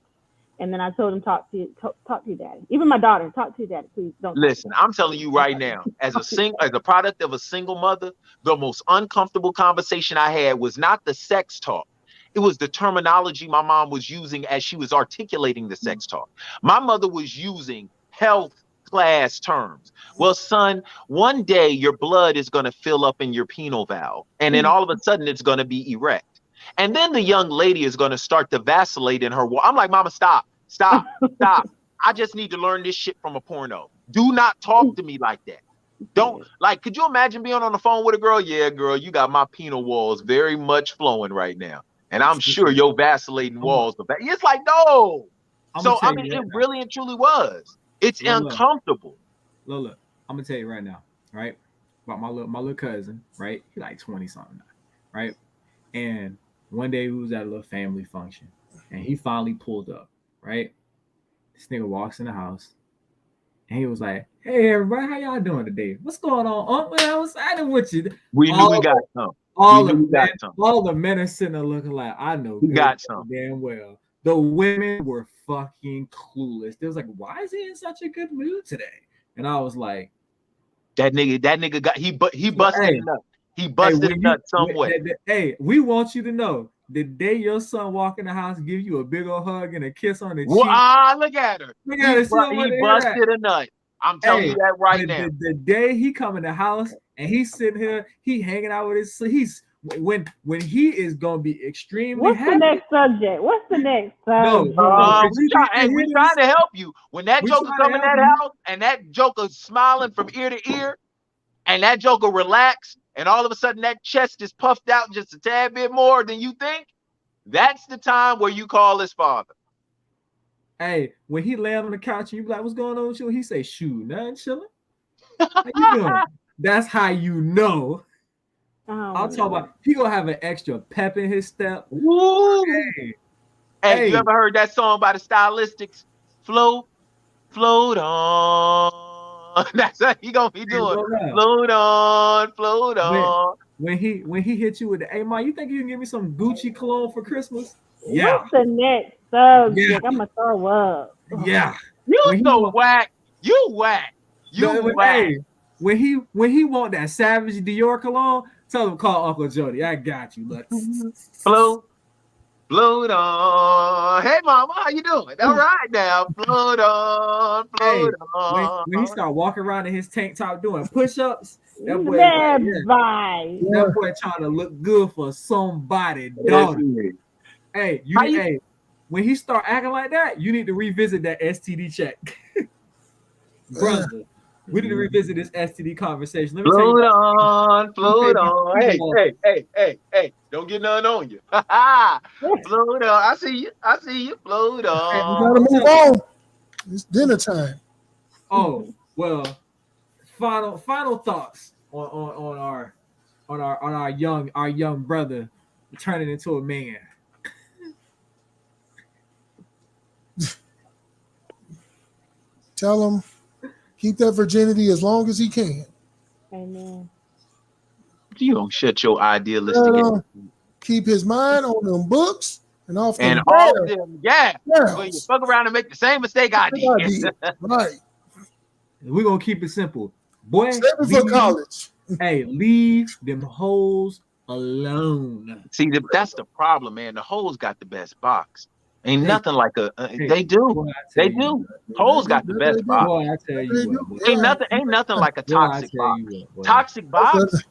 and then I told them talk to your daddy. Even my daughter, talk to your daddy, please. Don't listen. I'm telling you right now, as a product of a single mother, the most uncomfortable conversation I had was not the sex talk. It was the terminology my mom was using as she was articulating the sex talk. My mother was using health class terms. Well, son, one day your blood is going to fill up in your penile valve, and then all of a sudden it's going to be erect. And then the young lady is going to start to vacillate in her. I'm like, Mama, stop. I just need to learn this shit from a porno. Do not talk to me like that. Don't, like, could you imagine being on the phone with a girl? Yeah, girl, you got my penile walls very much flowing right now. And I'm sure your vacillating walls are back. It's like, no. So, I mean, it really and truly was. It's uncomfortable. Look, I'm going to tell you right now, right? About my little cousin, right? He's like 20-something now, right? And one day we was at a little family function, and he finally pulled up, right? This nigga walks in the house, and he was like, "Hey, everybody, how y'all doing today? What's going on? Man, I was excited with you." We knew we got some. All the men are sitting there looking like, I know we got some damn well. The women were fucking clueless. They was like, "Why is he in such a good mood today?" And I was like, "That nigga got he busted a nut. He busted a nut somewhere." Hey, we want you to know, the day your son walk in the house, give you a big old hug and a kiss on the cheek. Look at her. He busted a nut. I'm telling you that right now. The day he come in the house and he's sitting here, he hanging out with his. When he is gonna be extremely happy. What's the next subject? We trying to help you. When that joker come in that house and that joker smiling from ear to ear, and that joker relaxed, and all of a sudden that chest is puffed out just a tad bit more than you think, that's the time where you call his father. Hey, when he land on the couch and you be like, "What's going on with you?" He say, "Shoot, nothing, chilling." How you doing? That's how you know. I'll talk about, he gonna have an extra pep in his step. Woo. Hey, you ever heard that song by the Stylistics? Float on. That's what he gonna be doing. Float on. When he hit you with the, "Hey, Ma, you think you can give me some Gucci cologne for Christmas?" Yeah. What's the next subject? I'm gonna throw up. Yeah. You so whack. You whack. Hey, when he want that Savage Dior cologne, tell him call Uncle Jody. I got you. Let's float on. Hey, Mama, how you doing? All right now. Float on. When he start walking around in his tank top doing push-ups, that boy trying to look good for somebody, daughter. Hey, when he start acting like that, you need to revisit that STD check. Brother. We need to revisit this STD conversation. Let me tell you. Float on. Hey. Don't get none on you. Float on. I see you. Float on. Hey, we gotta move on. It's dinner time. Oh, well, final thoughts on our young brother turning into a man. Tell him keep that virginity as long as he can. Amen. You don't shut your idealistic. Keep his mind on them books and off them. And all of them, so you fuck around and make the same mistake I did. Right. We're gonna keep it simple. Boy, for college. Hey, leave them hoes alone. See, that's the problem, man. The hoes got the best box. Ain't nothing like they do. They do. Hoes got the best box. Boy, I tell you what, ain't nothing like a toxic box. Toxic box.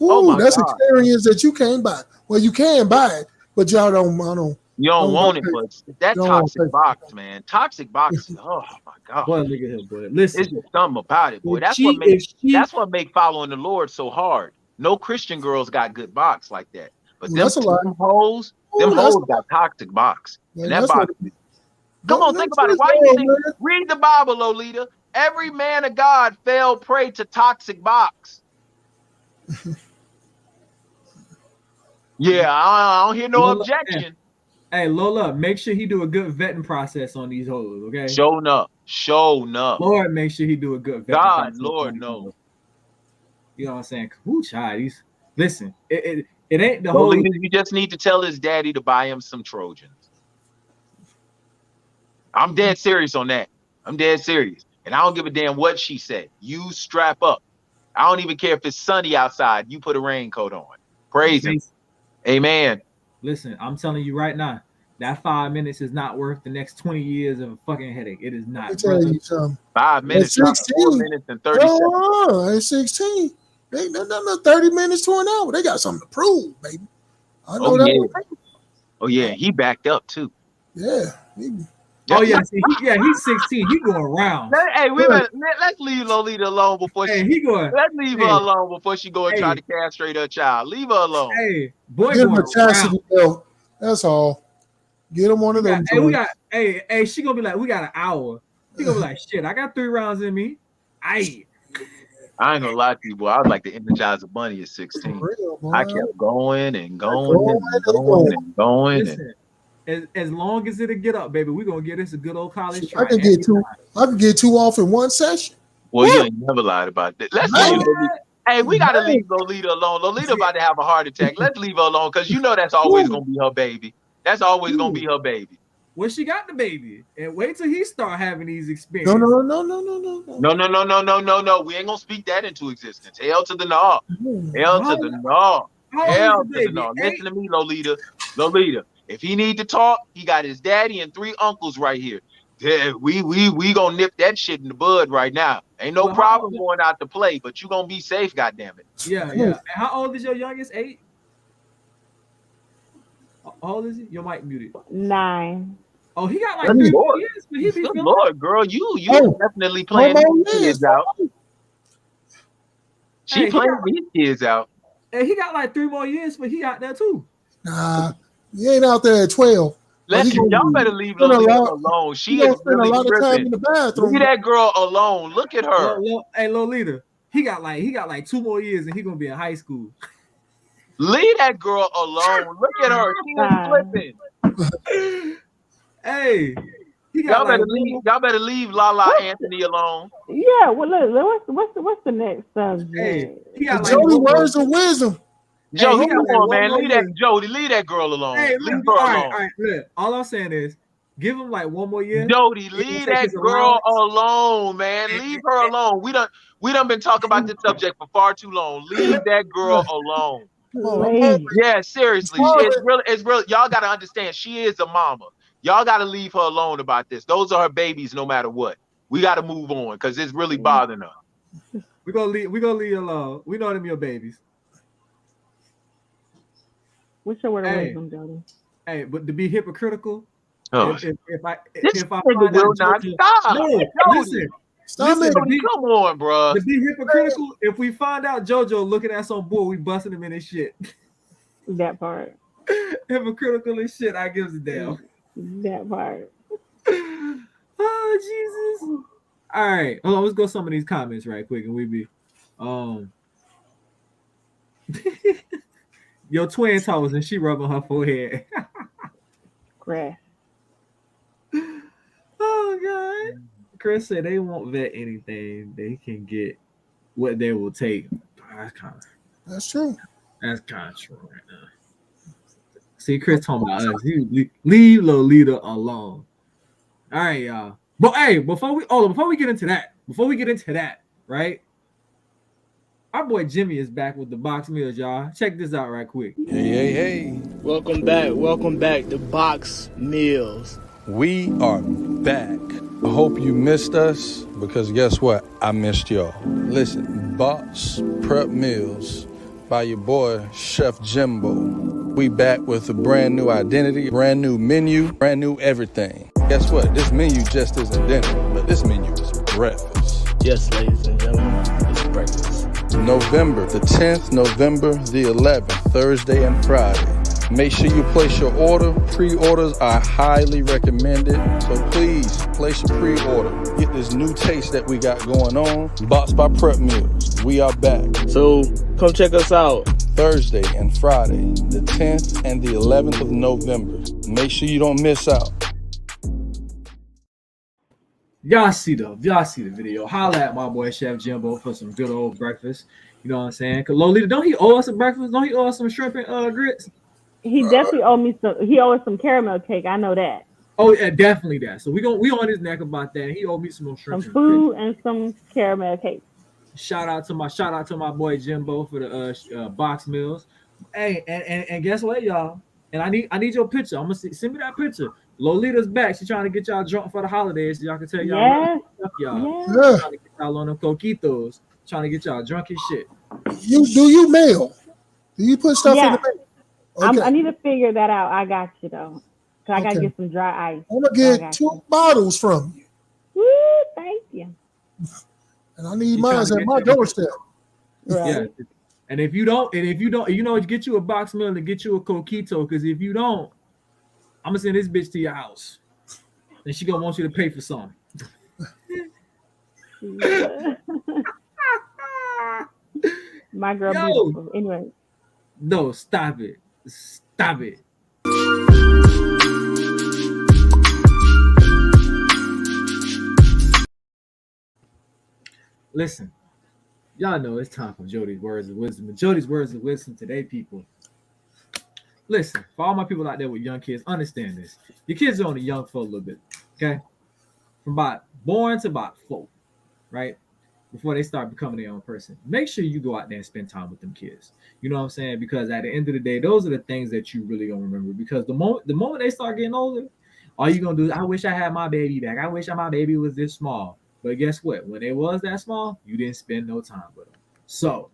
Ooh, Oh my that's God. experience that you can't buy. Well, you can buy it, but y'all don't. I don't. You don't want it, pay- but that don't wanna toxic pay. box, man. Toxic box. Oh my God. Boy, look at him, boy. It's Listen, just something about it, boy. if she, That's what make following the Lord so hard. No Christian girls got good box like that. But Ooh, them, that's a lot. them hoes, Ooh, that's got toxic box. man, And that that's what. box. Come on, think about it. Why do you think? Read the Bible, Lolita. Every man of God fell prey to toxic box. Yeah, I don't hear no Lola, objection. Hey, Lola, make sure he do a good vetting process on these hoes, okay? Show enough. Lord, make sure he do a good vetting God, process. Lord, no. You know what I'm saying? Who child? Listen, it ain't the Lolita, whole. you just need to tell his daddy to buy him some Trojans. I'm dead serious on that. I'm dead serious. And I don't give a damn what she said. You strap up. I don't even care if it's sunny outside. You put a raincoat on. Praise him. Amen. Listen, I'm telling you right now, that 5 minutes is not worth the next 20 years of a fucking headache. It is not. Let me tell you something. 5 minutes, 4 minutes and 30 seconds. Oh, at 16. They no 30 minutes to an hour. They got something to prove, baby. I know that. Oh yeah, he backed up too. Yeah. Oh yeah, he's 16. He going around. Hey, let's leave Lolita alone before let's leave her alone before she go and try to castrate her child. Leave her alone. Hey, boy, get him a chastity belt. That's all. Get him one of them. She gonna be like, we got an hour. She gonna be like, shit, I got 3 rounds in me. I ain't gonna lie to you, boy. I was like the Energizer Bunny at 16. I kept going and going and going and going. Listen, as long as it'll get up, baby, we're gonna get this a good old college try. I can get two off in one session. Well, you ain't never lied about that. Let's leave Lolita. Hey, we gotta leave Lolita alone. Lolita about to have a heart attack. Let's leave her alone because you know that's always gonna be her baby. That's always gonna be her baby. Well, she got the baby, and wait till he start having these experiences. No. No. We ain't gonna speak that into existence. Hell to the no. Hell to the no. Hell to the no. Listen to me, Lolita. If he need to talk, he got his daddy and 3 uncles right here. Yeah, we gonna nip that shit in the bud right now. Ain't no problem going out to play, but you gonna be safe, goddammit. Yeah. And how old is your youngest? 8? How old is he? Your mic muted. 9. Oh, he got like 3 more years, but he be Good Lord, girl, you definitely playing these kids out. She playing these kids out. And he got like 3 more years, but he out there too. Nah, he ain't out there at 12. Listen, y'all better leave Lolita alone. She is really tripping. Leave that girl alone. Look at her. Hey, Lolita, he got like 2 more years, and he gonna be in high school. Leave that girl alone. Look at her. She is flipping. Hey, y'all better leave Lala Anthony alone. Yeah, well, look, what's the next subject? Hey, he got Jody, words of wisdom. Jody, come on, man. Leave that girl alone. Hey, leave her alone. All right, look, all I'm saying is give him like 1 more year. Jody, leave that girl alone, man. Leave her alone. We done been talking about this subject for far too long. Leave that girl alone. Yeah, seriously. It's real. Y'all gotta understand, she is a mama. Y'all gotta leave her alone about this. Those are her babies no matter what. We gotta move on because it's really bothering her. We're gonna leave alone. We know them your babies. What's your word of wisdom, Jody? Hey, but to be hypocritical, if I will not stop. No, listen. Come on, bro. To be hypocritical, if we find out JoJo looking at some boy, we busting him in his shit. That part. Hypocritical as shit, I gives a damn. That part. Oh, Jesus. All right. Hold on, let's go some of these comments right quick, and we be your twin toes and she rubbing her forehead. Chris. Oh God. Chris said they won't vet anything. They can get what they will take. That's true. That's kind of true right now. See, Chris talking about us. Leave Lolita alone. All right, y'all. But hey, before we get into that, right? Our boy Jimmy is back with the box meals, y'all. Check this out right quick. Hey. Welcome back to Box Meals. We are back. I hope you missed us because guess what? I missed y'all. Listen, box prep meals by your boy, Chef Jimbo. We back with a brand new identity, brand new menu, brand new everything. Guess what? This menu just isn't dinner, but this menu is breakfast. Yes, ladies and gentlemen, it's breakfast. November the 10th, November the 11th, Thursday and Friday. Make sure you place your order. Pre-orders are highly recommended, so please place your pre-order. Get this new taste that we got going on. Boxed by Prep Meals. We are back. So come check us out. Thursday and Friday, the 10th and the 11th of November. Make sure you don't miss out. Y'all see the video. Holla at my boy Chef Jimbo for some good old breakfast. You know what I'm saying? Cause Lolita, don't he owe us a breakfast? Don't he owe us some shrimp and grits? He definitely owed me some. He owed us some caramel cake. I know that. Oh yeah, definitely that. So we on his neck about that. He owed me some more shrimp. Some food and some caramel cake. Shout out to my boy Jimbo for the box meals. Hey, and guess what, y'all? And I need your picture. I'm gonna send me that picture. Lolita's back. She's trying to get y'all drunk for the holidays. So y'all can tell y'all. Yes. Y'all. Yeah. Trying to get y'all on them coquitos. Trying to get y'all drunk as shit. You mail? Do you put stuff in the mail? Okay. I need to figure that out. I got you though. Cause I gotta get some dry ice. I'm gonna get 2 bottles from you. Woo, thank you. And I need mine at my doorstep. Right. Yeah. And if you don't, get you a box meal and get you a coquito. Because if you don't, I'm gonna send this bitch to your house, and she gonna want you to pay for something. My girl, beautiful. Anyway. No, stop it. Stop it. Listen, y'all know it's time for Jody's words of wisdom. And Jody's words of wisdom today, people. Listen, for all my people out there with young kids, understand this. Your kids are only young for a little bit, okay? From about born to about 4, right? Before they start becoming their own person. Make sure you go out there and spend time with them kids. You know what I'm saying? Because at the end of the day, those are the things that you really gonna remember. Because the moment they start getting older, all you're gonna do is, I wish I had my baby back. I wish my baby was this small. But guess what? When they was that small, you didn't spend no time with them. So,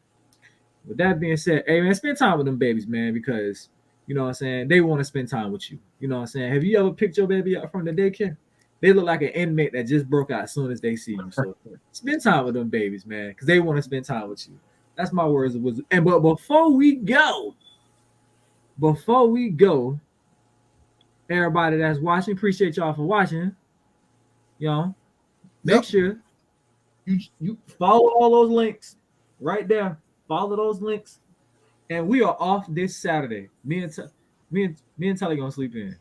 with that being said, hey man, spend time with them babies, man, because you know what I'm saying, they want to spend time with you. You know what I'm saying? Have you ever picked your baby up from the daycare? They look like an inmate that just broke out as soon as they see you. So spend time with them babies, man, because they want to spend time with you. That's my words of wisdom. And but before we go, everybody that's watching, appreciate y'all for watching. Make sure you follow all those links right there. Follow those links, and we are off this Saturday. Me and Telly gonna sleep in.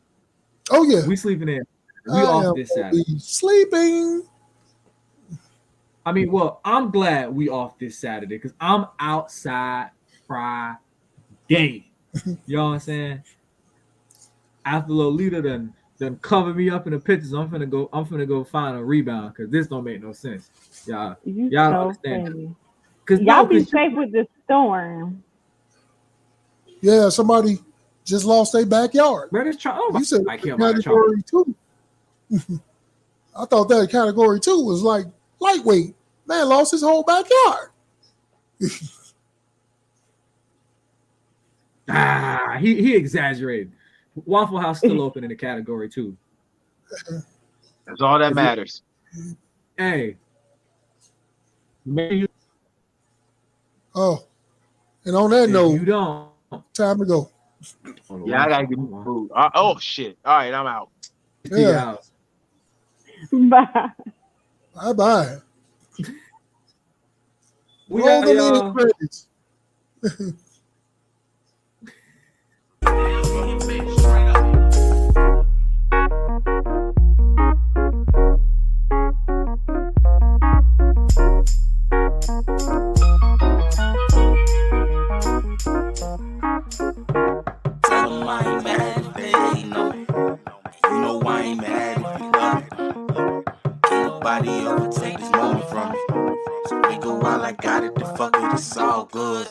Oh yeah, we sleeping in. We off this Saturday. Sleeping. I mean, well, I'm glad we off this Saturday because I'm outside Friday. You know what I'm saying? After Lolita done cover me up in the pictures, I'm finna go find a rebound because this don't make no sense. Y'all so understand? Because y'all be safe with the storm. Yeah, somebody just lost their backyard. You said category 2. I thought that category 2 was like lightweight. Man lost his whole backyard. He exaggerated. Waffle House still open in the category 2. That's all that matters. Hey. Oh. And on that note, you don't. Time to go. Yeah, I gotta get food. Oh shit. All right, I'm out. Yeah. Bye. Bye. We Roll got the y'all. credits. Tell 'em I ain't mad if they ain't know. You know I ain't mad if you love it. Can't nobody overtake this moment from me. So nigga, while I got it, the fuck it, it's all good.